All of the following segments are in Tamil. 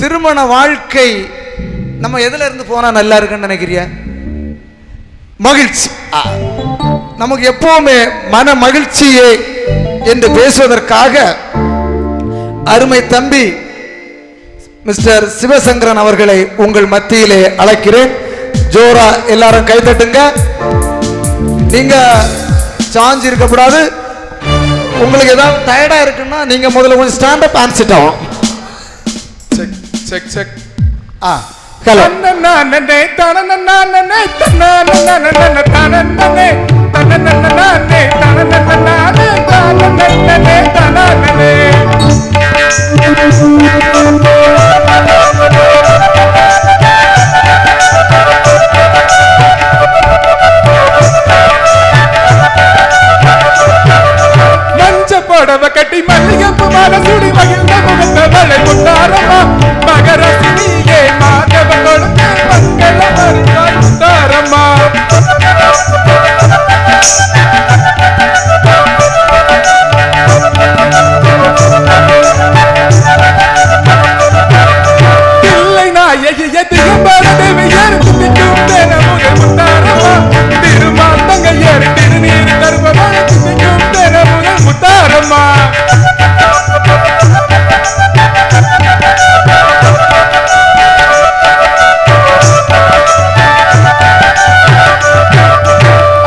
திருமண வாழ்க்கை நம்ம எதுல இருந்து போனா நல்லா இருக்குன்னு நினைக்கிறியா? மகிழ்ச்சி. நமக்கு எப்பவுமே மன மகிழ்ச்சியே என்று பேசுவதற்காக அருமை தம்பி மிஸ்டர் சிவசங்கரன் அவர்களை உங்கள் மத்தியிலே அழைக்கிறேன். ஜோரா எல்லாரும் கைதட்டுங்க. நீங்க சாஞ்சி இருக்கக்கூடாது. உங்களுக்கு ஏதாவது டயர்டா இருக்குன்னா நீங்க முதல்ல கொஞ்சம் ஸ்டாண்ட் அப் அண்ட் சிட் ஆகும். Check check check. ஹலோ. மஞ்ச புடவை கட்டி மல்லிகைப்பூ மாலை சூடி மகிழ்ந்த முகத்த வளை முத்தாரம்மா மகரசினியே மாதவ கொடுத்த மங்கள மரியாய் முத்தாரம்மா. இல்லை நாயகிய திகம்பர தேவியர் திக்கும் தேன முகை முத்தாரம்மா திருமால் தங்கையர் திருநீர் தருபவள் திக்கும் தேன முகை முத்தாரம்மா.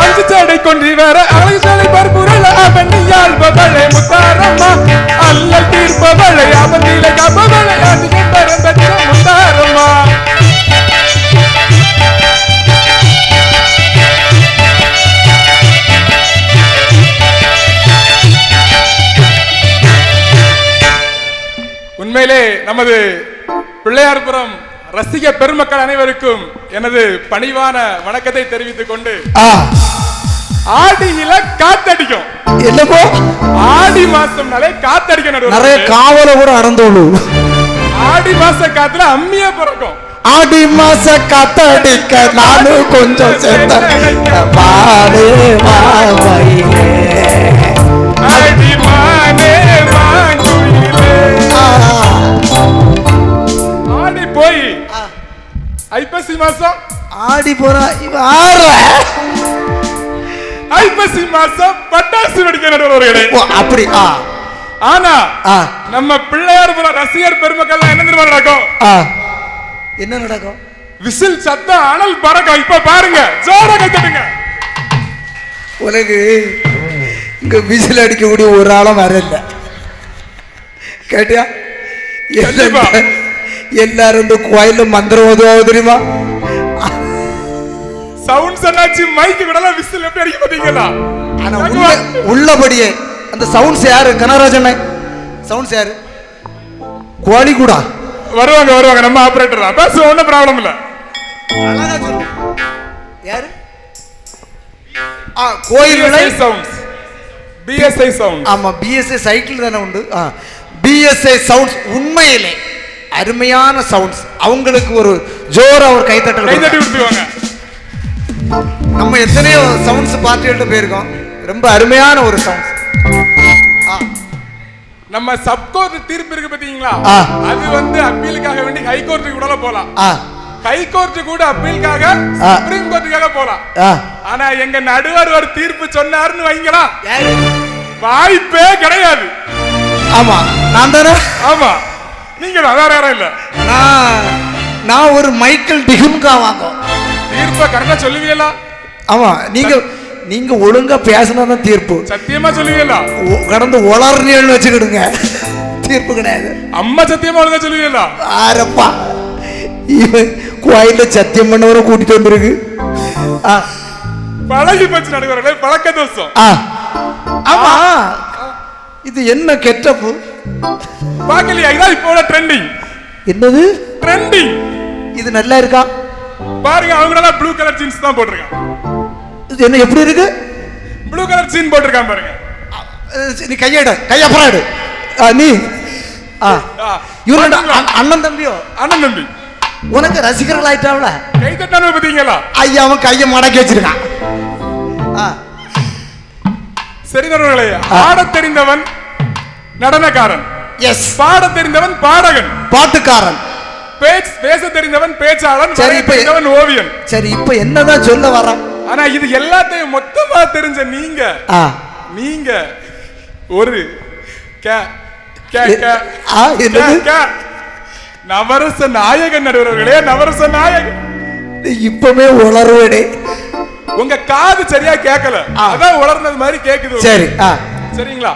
அஞ்சு சடை கொன்றி வர அழகு சடை பற்புரள அவனியால் பவளை முத்தாரம்மா அல்ல தீர்ப்பவளை அவனில கபவளை அதிகம் பரம்பற்ற முத்தாரம்மா. உண்மையிலே நமது பிள்ளையார்புரம் ரசிக பெருமக்கள் அனைவருக்கும் எனது பணிவான வணக்கத்தை தெரிவித்துக் கொண்டு ஆடியில காத்தடிக்கும். என்னப்போ ஆடி மாசம்னாலே காத்தடிக்கணும். நிறைய காவல கூட அடந்தோடு. ஆடி மாச காத்துல அம்மிய பிறக்கும். ஆடி மாச காத்தடிக்க நானும் கொஞ்சம் சேர்த்த பாடு மாவையிலே ஆடி மானே மாங்குயிலே. ஆடி போய் ஐப்பசி மாசம் ஆடி போறா இவ ஆற ஐப்பசி மாசம் பட்டாசு வெடிக்க. அப்படி ஆனா நம்ம பிள்ளையார்புரம் ரசிகர் பெருமக்கள் என்ன தெரியுமா நடக்கும்? என்ன நடக்கும்? விசில் சத்தம் அனல் பறக்கும். இப்ப பாருங்க, ஜோரா கைத்தட்டுங்க. உனக்கு இங்க விசில் அடிக்கக்கூடிய ஒரு ஆளும் வரல. கேட்டியா? எல்லாரும் இந்த கோயில மந்திரம் ஓதுவாங்க தெரியுமா? சவுண்ட் சொன்னாச்சு மைக்கு கூட விசில் எப்படி அடிக்க பாத்தீங்களா? ஆனா உள்ளபடியே அந்த சவுண்ட்ஸ் யாரு? கனராஜன் சவுண்ட்ஸ் யாரு? கோழி கூட வருவாங்க வருவாங்க. நம்ம ஆபரேட்டர் தான் பேசுவோம், ஒன்றும் ப்ராப்ளம் இல்ல. யாரு? கோயில் சவுண்ட்ஸ், பிஎஸ்ஐ சவுண்ட். ஆமா, பிஎஸ்ஐ சைக்கிள் தானே உண்டு. பிஎஸ்ஐ சவுண்ட்ஸ் உண்மையிலே அருமையான சவுண்ட்ஸ். அவங்களுக்கு ஒரு ஜோரா ஒரு கைத்தட்டல் கைத்தட்டி விட்டுவாங்க. நம்ம எத்தனையோ சவுண்ட்ஸ் பார்ட்டிகிட்ட போயிருக்கோம். ரொம்ப அருமையான ஒரு சவுண்ட்ஸ். நம்ம சப்கோர்ட் தீர்ப்பு இருக்கு பாத்தீங்களா? அது வந்து அப்பீலுக்காக வேண்டி ஹை கோர்ட்டுக்கு கூட போலாம். ஹை கோர்ட் கூட அப்பீலுக்காக சுப்ரீம் கோர்ட்டுக்காக போலாம். ஆனா எங்க நடுவர் ஒரு தீர்ப்பு சொன்னாருன்னு வைங்களா, வாய்ப்பே கிடையாது. ஆமா, நான் தானே. ஆமா, நீங்க வேற யாரும் இல்ல. நான் ஒரு மைக்கேல் டிகுன்கா வாங்க தீர்ப்பை கரெக்டா சொல்லுவீங்களா? ஆமா, நீங்க ஒழுங்கா பேசினாதான் தீர்ப்பு. சத்தியமா சொல்லுவீங்களா? கடந்து உளர்னு வச்சுக்கிடுங்க, தீர்ப்பு கிடையாது. அம்மா சத்தியமா ஒழுங்கா சொல்லுவீங்களா? ஆரப்பா, இவன் கோயில சத்தியம் பண்ணவரை கூட்டிட்டு வந்திருக்கு. பழகி போச்சு நடுவர்களே, பழக்க தோஷம். ஆமா, இது என்ன கெட்டப்பு பாக்கலையா? இதான் இப்போ ட்ரெண்டிங். என்னது ட்ரெண்டிங்? இது நல்லா இருக்கா பாருங்க. அவங்க ப்ளூ கலர் ஜீன்ஸ் தான் போட்டிருக்காங்க. இது என்ன எப்படி இருக்கு? ப்ளூ கலர் ஜீன் போட்டிருக்கான் பாருங்க. நீ கையெடு, கையப்பறாடு. நீ இவரோட அண்ணன் தம்பியோ? அண்ணன் தம்பி. உனக்கு ரசிகர்கள் ஆயிட்டாவல? கை தட்டானு பாத்தீங்களா? ஐயா, அவன் கையை மடக்கி வச்சிருக்கான். சரி நண்பர்களே, ஆடத் தெரிந்தவன் நடனக்காரன். எஸ். பாட தெரிந்தவன் பாடகன், பாட்டுக்காரன். பேச தெரிந்தவன் பேச்சாளன், சரி, வரைய தெரிந்தவன் ஓவியன். சரி, இப்ப என்னதான் சொல்ல வர? ஆனா இது எல்லாத்தையும் மொத்தமா தெரிஞ்ச நீங்க ஒரு நவரச நாயகன் நடுவர்களே, நவரச நாயகன். இப்பவே உளறுவடே, உங்க காது சரியா கேட்கல, அதான் உளர்னது மாதிரி கேக்குது. சரி, சரிங்களா?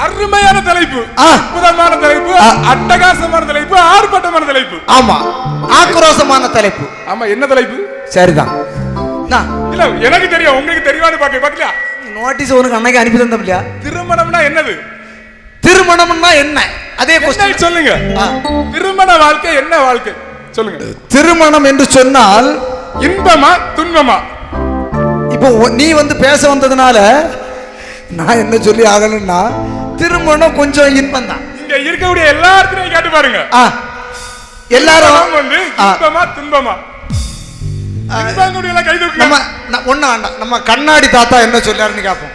அருமையான தலைப்பு, அற்புதமான தலைப்பு, அட்டகாசமான தலைப்பு, ஆர்ப்பாட்டமான தலைப்பு. ஆமா, ஆக்ரோஷமான தலைப்பு. ஆமா, என்ன தலைப்பு? சரிதான். இல்ல, எனக்கு தெரியும், உங்களுக்கு தெரியுமான்னு பாக்கலையா? நோட்டீஸ் உனக்கு அன்னைக்கு அனுப்பி தந்தோம் இல்லையா? திருமணம்னா என்னது? திருமணம்னா என்ன? அதே கொஸ்டின் சொல்லுங்க. திருமண வாழ்க்கை என்ன வாழ்க்கை சொல்லுங்க. திருமணம் என்று சொன்னால் இன்பமா துன்பமா? இப்போ நீ வந்து பேச வந்ததுனால நான் என்ன சொல்லி ஆகணும்னா, திருமணம் கொஞ்சம் இன்பம் தான். இங்க இருக்கக்கூடிய எல்லாத்தையும் கேட்டு பாருங்க, எல்லாரும் வந்து இன்பமா துன்பமா? நம்ம கண்ணாடி தாத்தா என்ன சொல்லாருன்னு கேட்போம்.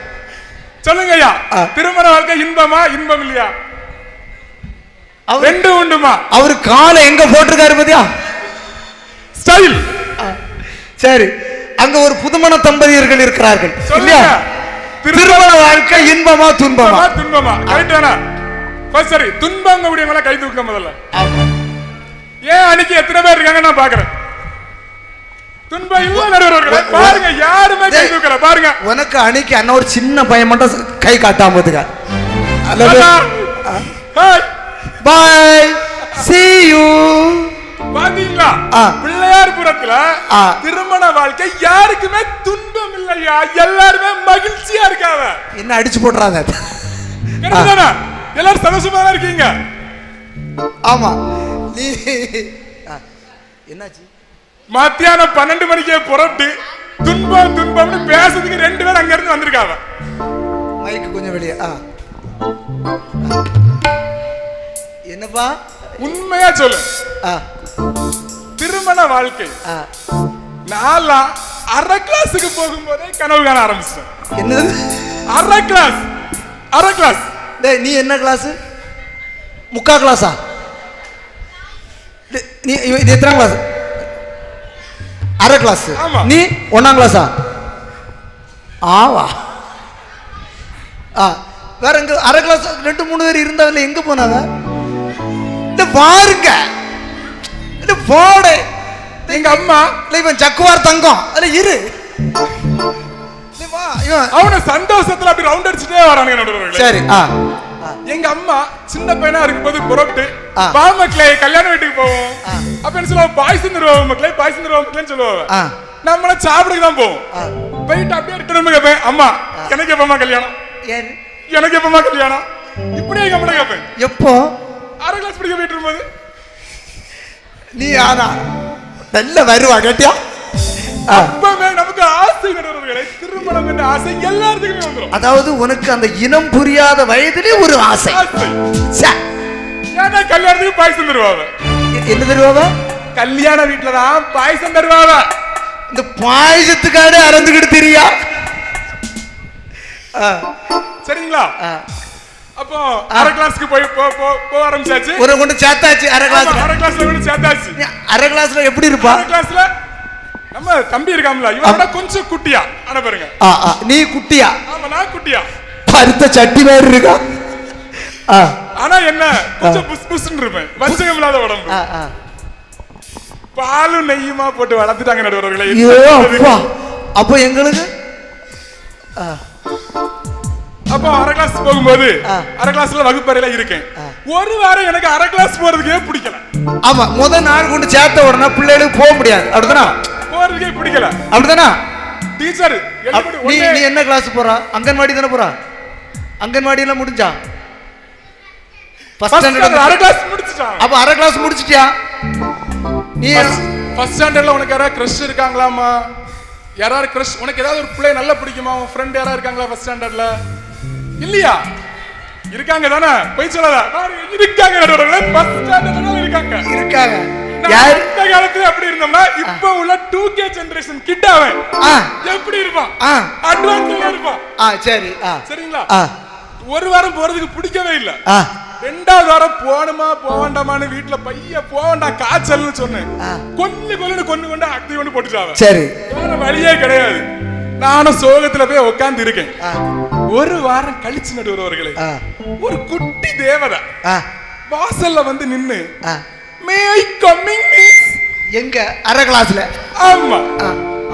சொல்லுங்க ஐயா, திருமண வாழ்க்கை இன்பமா இன்பம் இல்லையா? ரெண்டு உண்டுமா? அவரு காலை எங்க போட்டிருக்காரு பாத்தியா? ஸ்டைல். சரி, அங்க ஒரு புதுமண தம்பதியர்கள் இருக்கிறார்கள் இல்லையா? திருமண வாழ்க்கை இன்பமா துன்பமா? துன்பமா. கரெக்டானா? சரி, துன்பங்க முடியுங்களா? கை தூக்க முதல்ல. ஏன் அன்னைக்கு எத்தனை பேர் இருக்காங்க நான் பாக்குறேன். துன்பம் இல்ல நடுவர்களே, பாருங்க, யாருமே கை தூக்கல பாருங்க. உனக்கு அன்னைக்கு அண்ணா ஒரு சின்ன பையன் மட்டும் கை காட்டாம இருக்க. Bye, see you. பாத்தீங்களா? பிள்ளையார்புரத்துல திருமண வாழ்க்கை யாருக்குமே துன்பம் இல்லையா, எல்லாருமே மகிழ்ச்சியா இருக்காங்க. என்ன அடிச்சு போடுறாங்க? எல்லாரும் சந்தோஷமா தான் இருக்கீங்க. ஆமா, நீ என்னாச்சு? மத்தியானம் 12 மணிக்கே புறப்பட்டு துன்பம் துன்பம்னு பேசுறதுக்கு 2 பேர் அங்க இருந்து வந்திருக்காங்க. மைக்கு கொஞ்சம் வெளியே. என்னப்பா உண்மையா சொல்லு, திருமண வாழ்க்கை நான் அரை கிளாஸுக்கு போகும்போதே கனவு காண ஆரம்பிச்சேன். என்னது அரை கிளாஸ்? அரை கிளாஸ்? நீ என்ன கிளாஸ்? முக்கா கிளாஸா? நீ எத்தனை கிளாஸ்? அரை கிளாஸ். நீ 1ஆம் கிளாஸா? ஆவா. வேற எங்க அரை கிளாஸ் 2-3 பேர் இருந்தாங்கல்ல, எங்க போனாங்க? பாருங்க, போடு. எங்க அம்மா இவன் ஜக்குவார் தங்கம் அதுல இரு. அவன சந்தோஷத்துல அப்படி ரவுண்ட் அடிச்சுட்டே வரானுங்க நடுவர்களே. சரி, எங்க அம்மா சின்ன பையனா இருக்கும்போது புறப்பட்டு பா மக்களே கல்யாண வீட்டுக்கு போவோம் அப்படின்னு சொல்லுவாங்க. பாய்ஸ் தருவாங்க மக்களே, பாய்ஸ் தருவாங்க மக்களேன்னு சொல்லுவாங்க. நம்மள சாப்பிடுக்கு தான் போவோம். போயிட்டு அப்படியே ரிட்டர்ன் கேட்பேன், அம்மா எனக்கு எப்பமா கல்யாணம், எனக்கு எப்பமா கல்யாணம், இப்படியே எங்க அம்மா கேட்பேன். எப்போ? 6 கிளாஸ் படிக்க போயிட்டு இருக்கும்போது. நீ ஆனா நல்ல வருவா கேட்டியா? அப்பவே நமக்கு ஆசை நடுவர்களே, திருமணம் என்ற ஆசை எல்லாத்துக்குமே வந்துரும். அதாவது உனக்கு அந்த இனம் புரியாத வயதிலே ஒரு ஆசை. ஏன்னா கல்யாணத்துக்கு பாயசம் தருவாங்க. என்ன தருவாங்க? கல்யாண வீட்டுல தான் பாயசம் தருவாங்க. இந்த பாயசத்துக்காக அறந்துகிட்டு தெரியா? சரிங்களா? அப்போ அரை கிளாஸ்க்கு போய் ஆரம்பிச்சாச்சு. ஒரு கொண்டு சேர்த்தாச்சு. அரை கிளாஸ்ல கொண்டு சேர்த்தாச்சு. அரை கிளாஸ்ல எப்படி இருப்பா? அரை கிளாஸ்ல நம்ம தம்பி இருக்காமல, இவனோட கொஞ்சம் குட்டியா. ஆனா பாருங்க, நீ குட்டியா? ஆமா, நான் குட்டியா. பருத்த சட்டி மாதிரி இருக்கா. ஆனா என்ன, கொஞ்சம் புஸ் புஸ்ன்னு இருப்பேன், வஞ்சகம் இல்லாத உடம்பு. பாலும் நெய்யுமா போட்டு வளர்த்துட்டாங்க நடுவர்களே. அப்போ எங்களுக்கு அப்போ அரை கிளாஸ் போகும்போது அரை கிளாஸ்ல வகுப்பறையில இருக்கேன். ஒரு வாரம் எனக்கு அரை கிளாஸ் போறதுக்கே பிடிக்கல. ஆமா, முதல் நாள் கொண்டு சேர்த்த உடனே பிள்ளைகளுக்கு போக முடியாது. அப்படிதானா? போறதுக்கே பிடிக்கல. அப்படிதானா? டீச்சர் நீ என்ன கிளாஸ் போறா? அங்கன்வாடி தானே போறா? அங்கன்வாடி எல்லாம் முடிஞ்சா? அரை கிளாஸ் முடிச்சிட்டான். அப்ப அரை கிளாஸ் முடிச்சிட்டியா? நீ ஃபர்ஸ்ட் ஸ்டாண்டர்ட்ல உனக்கு யாராவது கிரஷ் இருக்காங்களாமா? யாராவது கிரஷ், உனக்கு ஏதாவது ஒரு பிள்ளை நல்லா பிடிக்குமா? உன் ஃப்ரெண்ட் யாராவது இருக்காங்களா ஃபர்ஸ்ட் ஸ்டாண்டர்ட்ல? இல்லையா? இருக்காங்க தானே, போய் சொல்லாத. இருக்காங்க நடுவர்களே, ஃபர்ஸ்ட் ஸ்டாண்டர்ட்ல இருக்காங்க. இருக்காங்க. யார் இந்த காலத்துல அப்படி இருந்தோம்னா இப்ப உள்ள 2K ஜெனரேஷன் கிட் அவன் எப்படி இருப்பான்? அட்வான்ஸ்ல இருப்பான். சரி, சரிங்களா? ஒரு வாரம் போறதுக்கு பிடிக்கவே இல்ல. 2வது வாரம் போணுமா போவேண்டாமான்னு வீட்டுல பைய போவேண்டா காய்ச்சல்னு சொன்னேன். கொண்டு அக்தி கொண்டு போட்டுட்டாங்க. சரி, வேற வழியே கிடையாது. நானும் சோகத்துல போய் உட்கார்ந்து இருக்கேன். ஒரு வாரம் கழிச்சு நடுவர்களே, ஒரு குட்டி தேவதை வாசல்ல வந்து நின்னு மே ஐ கம்மிங் மிஸ் எங்க அரை கிளாஸ்ல ஆமா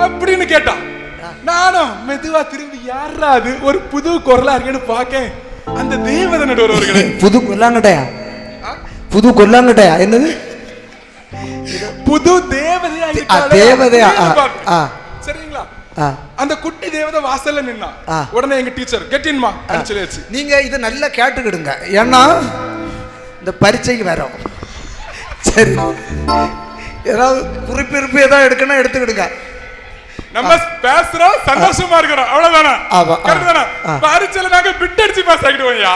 அப்படின்னு கேட்டான். நானும் மெதுவா திரும்பி யாரா அது ஒரு புது குரலா இருக்கேன்னு பாக்கேன். அந்த தேவதை நடுவர்களே, புது கொல்லாங்கட்டையா? புது கொல்லாங்கட்டையா? என்னது புது தேவதையா? தேவதையா? சரிங்களா? அந்த குட்டி தேவதை வாசல்ல நின்னா. உடனே எங்க டீச்சர் கெட் இன்மா சொல்லியாச்சு. நீங்க இதை நல்லா கேட்டுக்கிடுங்க, ஏன்னா இந்த பரீட்சைக்கு வரோம். சரி, ஏதாவது குறிப்பிருப்பு ஏதாவது எடுக்கணும் எடுத்துக்கிடுங்க. நம்ம பேசுறோம், சந்தோஷமா இருக்கிறோம், அவ்வளவுதானா? கரெக்ட்தானா? பரீட்சையில நாங்க பிட் அடிச்சு பாஸ் ஆகிடுவோம்யா.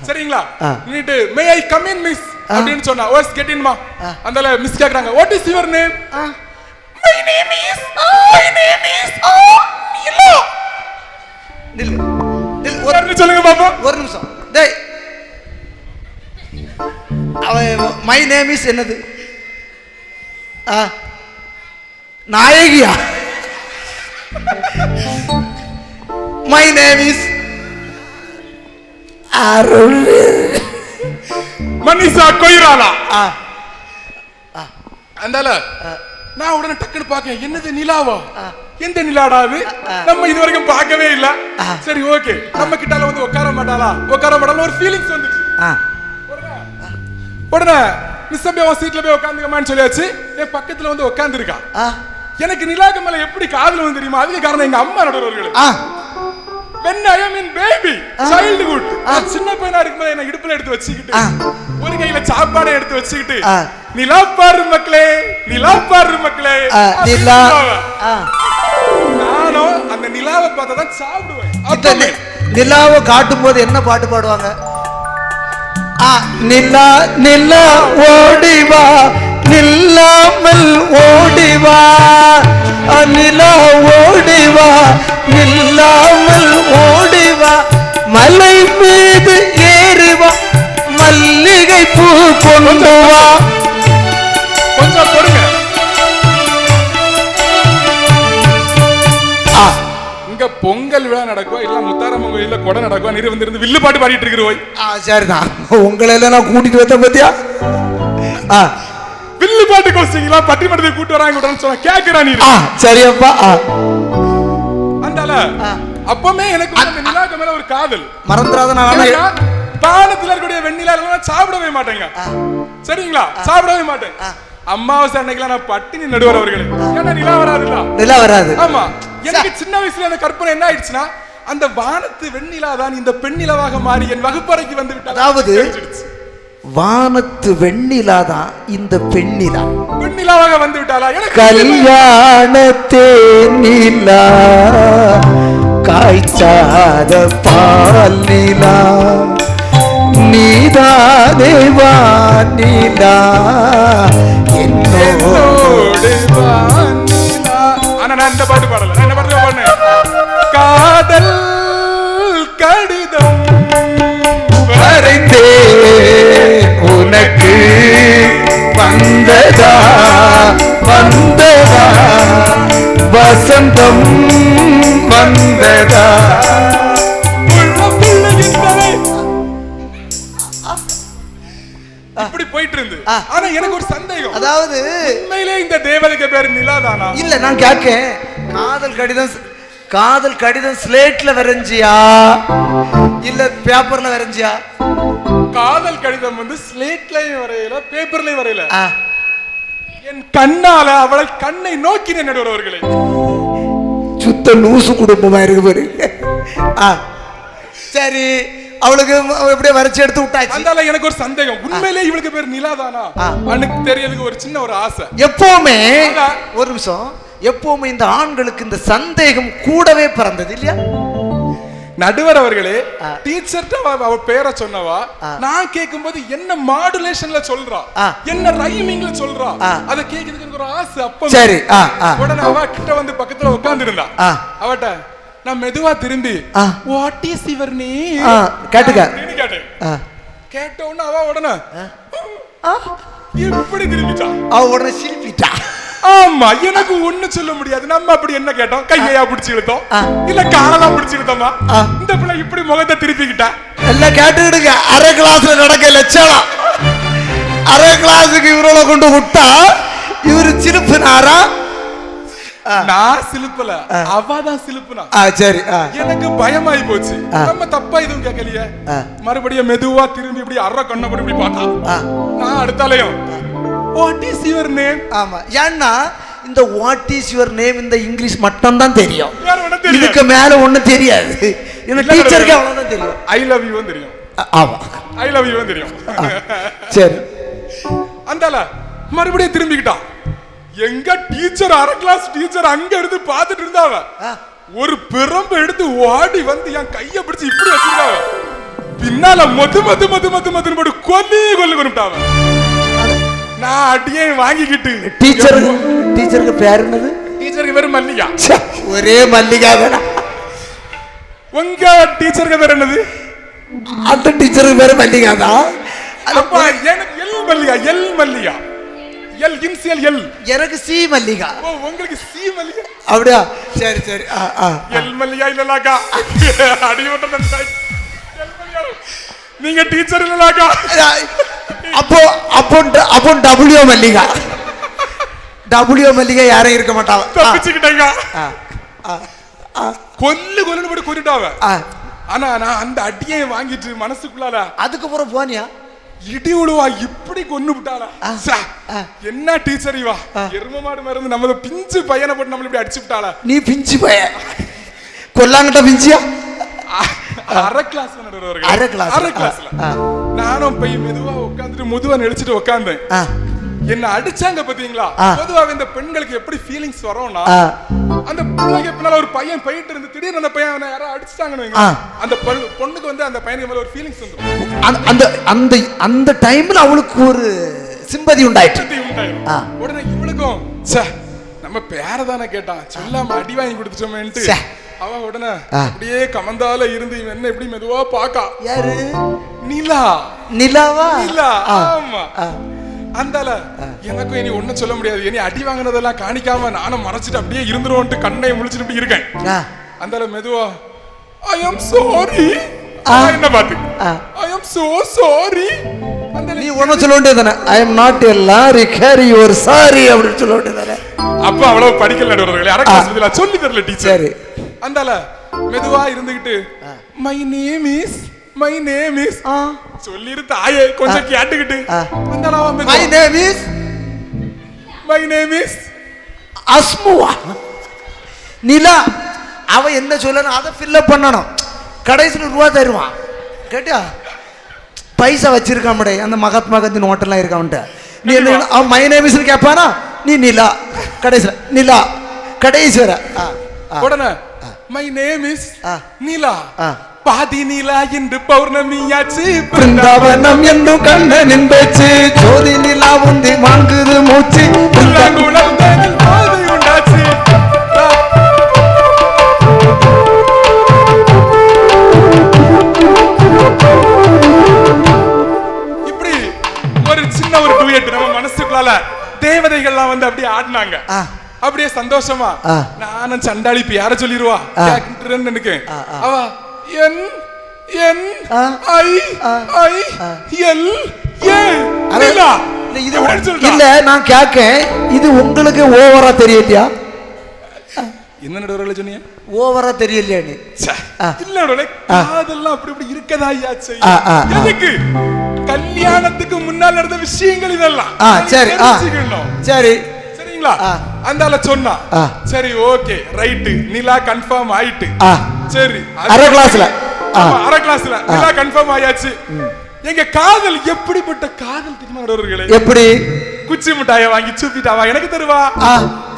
சரிங்களா? நீட்டு மே ஐ கம் இன் மிஸ் அப்படின்னு சொன்னா ஓஸ் கெட் இன்மா. அந்தல மிஸ் கேக்குறாங்க what is your name? My name is நீலா. நில்லு சொல்லுங்க பாப்பா. ஒரு நிமிஷம். டேய், மை நேம் இஸ் என்னது? நாயகியா? மை நேம் இஸ் அருள் மனிஷா கொய்ராலா. அந்தால நான் உடனே டக்குன்னு பாக்கேன், என்னது நிலாவா? எந்த நிலாடாது? நம்ம இது வரைக்கும் பார்க்கவே இல்ல. சரி ஓகே, நம்ம கிட்டால வந்து உட்கார மாட்டாளா ஒரு ஃபீலிங்ஸ் வந்துச்சு. உடனே மிஸ் அப்படியே சீட்ல போய் உட்காந்துக்கமான்னு சொல்லியாச்சு. என் பக்கத்துல வந்து உட்கார்ந்து இருக்கா. எனக்கு நிலாக்கு மேல எப்படி காதல் வந்து தெரியுமா? அதுக்கு காரணம் எங்க அம்மா நடுவர்களே. when I am in baby childhood, சின்ன பையனா இருக்கும்போது என்ன இடுப்புல எடுத்து வச்சிக்கிட்டு ஒரு கையில சாப்பாடை எடுத்து வச்சிக்கிட்டு நிலா பாரு மக்களே, நிலா பாரு மக்களே, நிலா. நானும் அந்த நிலாவை பார்த்தா தான் சாப்பிடுவேன். நிலாவை காட்டும் போது என்ன பாட்டு பாடுவாங்க? நிலா நிலா ஓடிவா, நில்லாமல் ஓடிவா, நிலா ஓடிவா, நில்லாமல் ஓடிவா, மலை மீது ஏறிவா, மல்லிகை பூ கொண்டு வா. கொஞ்சம் பொறுங்க. இங்க பொங்கல் விழா நடக்கும், இல்ல முத்தாரம்மன் கோயில்ல கொடை நடக்கும். நீர் வந்து வில்லு பாட்டு பாடிட்டு இருக்கிறோய். சரிதான், உங்களை எல்லாம் நான் கூட்டிட்டு வந்த பத்தியா? வில்லு பாட்டு கோச்சிங்களா? பட்டிமன்றத்தை கூட்டு வராங்க சொன்னா கேக்குறா நீ. சரியப்பா. அந்தால அப்பமே எனக்கு அந்த நிலாக்கு மேல ஒரு காதல் மறந்துடாத. நான் பானத்துல இருக்கக்கூடிய வெண்ணிலா சாப்பிடவே மாட்டேங்க. சரிங்களா? சாப்பிடவே மாட்டேன். அம்மாவாசை அன்னைக்கு நான் பட்டினி நடுவர் அவர்களே. ஏன்னா நிலா வராதுல்ல. நிலா வராது. ஆமா, எனக்கு சின்ன வயசுல அந்த கற்பனை என்ன ஆயிடுச்சுன்னா, அந்த வானத்து வெண்ணிலா தான் இந்த பெண்ணிலவாக மாறி என் வகுப்பறைக்கு வந்து விட்டது. அதாவது வானத்து வெண்ணிலா தான் இந்த பெண்ணிலாவாக வந்து விட்டாளா? கல்யாணத்தே நிலா, காய்ச்சாத பால் நிலா, நீதானே வானிலா என்னோடு வானிலா. ஆனா நான் இந்த பாட்டு பாடல, நான் என்ன பாட்டு பாடுனேன்? காதல் கடிதம் வரைந்தே உனக்கு வந்ததா வந்ததா, வசந்தம் வந்ததா. இப்படி போயிட்டு இருந்து. ஆனா எனக்கு ஒரு சந்தேகம், அதாவது உண்மையிலே இந்த தேவதைக்கு பேர் நிலாதானா? இல்ல, நான் கேட்கேன், காதல் கடிதம் ஸ்லேட்ல வரைஞ்சியா இல்ல பேப்பர்ல வரைஞ்சியா? காதல் கடிதம் வந்து ஸ்லேட்லயும் வரையல, பேப்பர்லயும் வரையல. என் கண்ணால அவளை கண்ணை நோக்கினேன் நடுவர்களே. சுத்த லூசு குடும்பமா இருக்கு பாரு. சரி, அவளுக்கு எப்படியே வரைச்சு எடுத்து விட்டாச்சு. அதனால எனக்கு ஒரு சந்தேகம், உண்மையிலே இவளுக்கு பேர் நிலாதானா? எனக்கு தெரியறதுக்கு ஒரு சின்ன ஒரு ஆசை. எப்பவுமே ஒரு நிமிஷம், எப்பவுமே இந்த ஆண்களுக்கு இந்த சந்தேகம் கூடவே பிறந்தது இல்லையா? நடுவர் அவர்களே, டீச்சர்ட்ட அவ பேரை சொன்னவா, நான் கேட்கும்போது என்ன மாடுலேஷன்ல சொல்றா, என்ன ரைமிங்ல சொல்றா, அத கேக்குறதுக்கு ஒரு ஆசை. அப்ப சரி, உடனே அவ கிட்ட வந்து பக்கத்துல உட்கார்ந்து இருந்தா. அவட்ட நான் மெதுவா திரும்பி வாட் இஸ் யுவர் நேம் கேட்டுக்க. கேட்ட உடனே அவ உடனே இப்படி திரும்பிட்டா. அவ உடனே சிரிப்பிட்டா. ஆமா, எனக்கு ஒண்ணு சொல்ல முடியாது. நம்ம அப்படி என்ன கேட்டோம்? கையா பிடிச்சு இழுத்தோம், இல்ல காலதான் பிடிச்சு இழுத்தோமா? இந்த பிள்ளை இப்படி முகத்தை திருப்பிக்கிட்டா. எல்லாம் கேட்டுக்கிடுங்க. அரை கிளாஸ்ல நடக்க லட்சணம். அரை கிளாஸுக்கு இவரோட கொண்டு விட்டா இவரு சிலுப்புனாரா? நான் சிலுப்பல, அவதான் சிலுப்புனா. சரி, எனக்கு பயமாயி போச்சு. நம்ம தப்பா எதுவும் கேட்கலையே. மறுபடியும் மெதுவா திரும்பி இப்படி அரை கண்ணப்படி இப்படி பார்த்தா. நான் அடுத்தாலையும் வாட் இஸ் யுவர் நேம்? ஆமா, ஏன்னா இந்த வாட் இஸ் யுவர் நேம் இந்த இங்கிலீஷ் மட்டும் தான் தெரியும். இதுக்கு மேல ஒண்ணும் தெரியாது. இந்த டீச்சருக்கு அவ்வளவுதான் தெரியும். ஐ லவ் யூ தெரியும். ஆமா, ஐ லவ் யூ தெரியும். சரி, அந்தால மறுபடியும் திரும்பிக்கிட்டான். எங்க டீச்சர், அரை கிளாஸ் டீச்சர் அங்க இருந்து பாத்துட்டு இருந்தாவ. ஒரு பிரம்பு எடுத்து ஓடி வந்து என் கைய பிடிச்சு இப்படி வச்சிருக்காவ. பின்னால மொது மொது மொது மொது மொது போட்டு கொல்லி கொண்டுட்டாவ. நான் அடியே வாங்கிக்கிட்டு. டீச்சருக்கு பேர் என்னது? டீச்சருக்கு பேரு மல்லிகா. ஒரே மல்லிகா தானா? உங்க டீச்சருக்கு பேர் என்னது? அந்த டீச்சருக்கு பேரு மல்லிகா தான். அப்பா எனக்கு L Mallika. L Mallika. L initial L. எனக்கு சி மல்லிகா. ஓ, உங்களுக்கு சி மல்லிகா. அப்படியா? சரி சரி. எல் மல்லிகா இல்லலாக்கா. அடி ஓட்டத எல் மல்லிகா. நீங்க டீச்சர் இல்லலாக்கா. அப்போ டபிள்யூ மல்லிகா. டபிள்யூ மல்லிகா யாரும் இருக்க மாட்டாங்க. தப்பிச்சுக்கிட்டேங்க. கொல்லுன்னு போட்டு கொண்டுட்டாவ. ஆனா நான் அந்த அடியை வாங்கிட்டு மனசுக்குள்ளால அதுக்கப்புறம் போனியா? இடி விடுவா இப்படி கொன்னு விட்டாளா? என்ன டீச்சர் இவா? எரும மாடு மாதிரி இருந்து நம்ம பிஞ்சு பையனை போட்டு நம்மள இப்படி அடிச்சு விட்டாளா? நீ பிஞ்சு பையன் கொல்லாங்கட்ட பிஞ்சியா? அரை கிளாஸ் நடுவர்கள். அரை கிளாஸ்ல நானும் போய் மெதுவா உட்கார்ந்துட்டு முதுவா நெளிச்சிட்டு உட்கார்ந்தேன். என்ன அடிச்சாங்க பாத்தீங்களா? பொதுவாக இந்த பெண்களுக்கு எப்படி ஃபீலிங்ஸ் வரும்னா, அந்த பிள்ளைக்கு பின்னால ஒரு பையன் போயிட்டு இருந்து திடீர்னு அந்த பையன் யாரோ அடிச்சாங்கன்னு அந்த பொண்ணுக்கு வந்து அந்த பையனுக்கு மேல ஒரு ஃபீலிங்ஸ் வந்துரும். அந்த அந்த டைம்ல அவளுக்கு ஒரு சிம்பதி உண்டாயிட்டு. உடனே இவளுக்கும் நம்ம பேரதானே கேட்டான், சொல்லாம அடி வாங்கி கொடுத்துட்டோமேன்ட்டு அவ உடனே அப்படியே கமந்தால இருந்து இவன் என்ன இப்படி மெதுவா பாக்கா. யாரு? நிலா. நிலாவா? நிலா. ஆமா. அந்தால எனக்கு இனி ஒண்ணும் சொல்ல முடியாது. இனி அடி வாங்கினதெல்லாம் காணிக்காம நானும் மறைச்சிட்டு அப்படியே இருந்துருவோன்ட்டு கண்ணை முழிச்சிட்டு இப்படி இருக்கேன். அந்தால மெதுவா ஐ அம் சாரி. என்ன பாத்து ஐ அம் சோ சாரி. நீ ஒண்ணு சொல்ல வேண்டியதானே, I am not a lorry carry your sorry அப்படின்னு சொல்ல வேண்டியதானே. அப்ப அவ்வளவு படிக்கல நடுவர்களே. அரை கிளாஸ் சொல்லி தரல டீச்சர். அந்தால மெதுவா இருந்துகிட்டு மை நேம் இஸ் சொல்லிரு தாயே கொஞ்சம் கேட்டுக்கிட்டு. மை நேம் இஸ் அஸ்முவா. நிலா. அவ என்ன சொல்லணும் அதை ஃபில்லப் பண்ணணும். கடைசியில் ரூபா தருவான். கேட்டியா? பைசா வச்சிருக்காமடே அந்த மகாத்மா காந்தி நோட்டெல்லாம் இருக்கான்ட்டு. நீ என்ன மை நேம் இஸ் கேட்பானா? நீ நிலா. கடைசியில் நிலா கடைசி வர உடனே மை நேம் இஸ் நிலா. பாதி நிலா என்று பௌர்ணமியாச்சு, பிருந்தாவனம் என்று கண்ணனின் பேச்சு, ஜோதி நிலா உந்தி வாங்குது மூச்சு, உண்டாச்சு. இப்படி ஒரு சின்ன ஒரு டூயட் நம்ம மனசுக்குள்ளால தேவதைகள்லாம் வந்து அப்படியே ஆடினாங்க. அப்படியே சந்தோஷமா நானும் சண்டாளி இப்ப யார சொல்லிடுவா எனக்கு அவ என் என் ஐ ஐ எல் ஏ நிலா. இல்ல நான் கேக்கேன், இது உங்களுக்கு ஓவரா தெரியலையா? என்ன நடுவர்களே சொன்னீங்க? ஓவரா தெரியலையா? நீ இல்ல நடுவர்களே, காதெல்லாம் அப்படி இப்படி இருக்கதா ஐயாச்சு. எதுக்கு? கல்யாணத்துக்கு முன்னால் நடந்த விஷயங்கள் இதெல்லாம். சரி சரி சரிங்களா? அந்தால சொன்னா சரி ஓகே ரைட் நிலா கன்ஃபார்ம் ஆயிட்டு. சரி அரை கிளாஸ்ல நிலா கன்ஃபார்ம் ஆயாச்சு. எங்க காதல் எப்படிப்பட்ட காதல் தெரியுமா? எப்படி? குச்சி மிட்டாயை வாங்கி சூப்பிட்டாவா எனக்கு தருவா,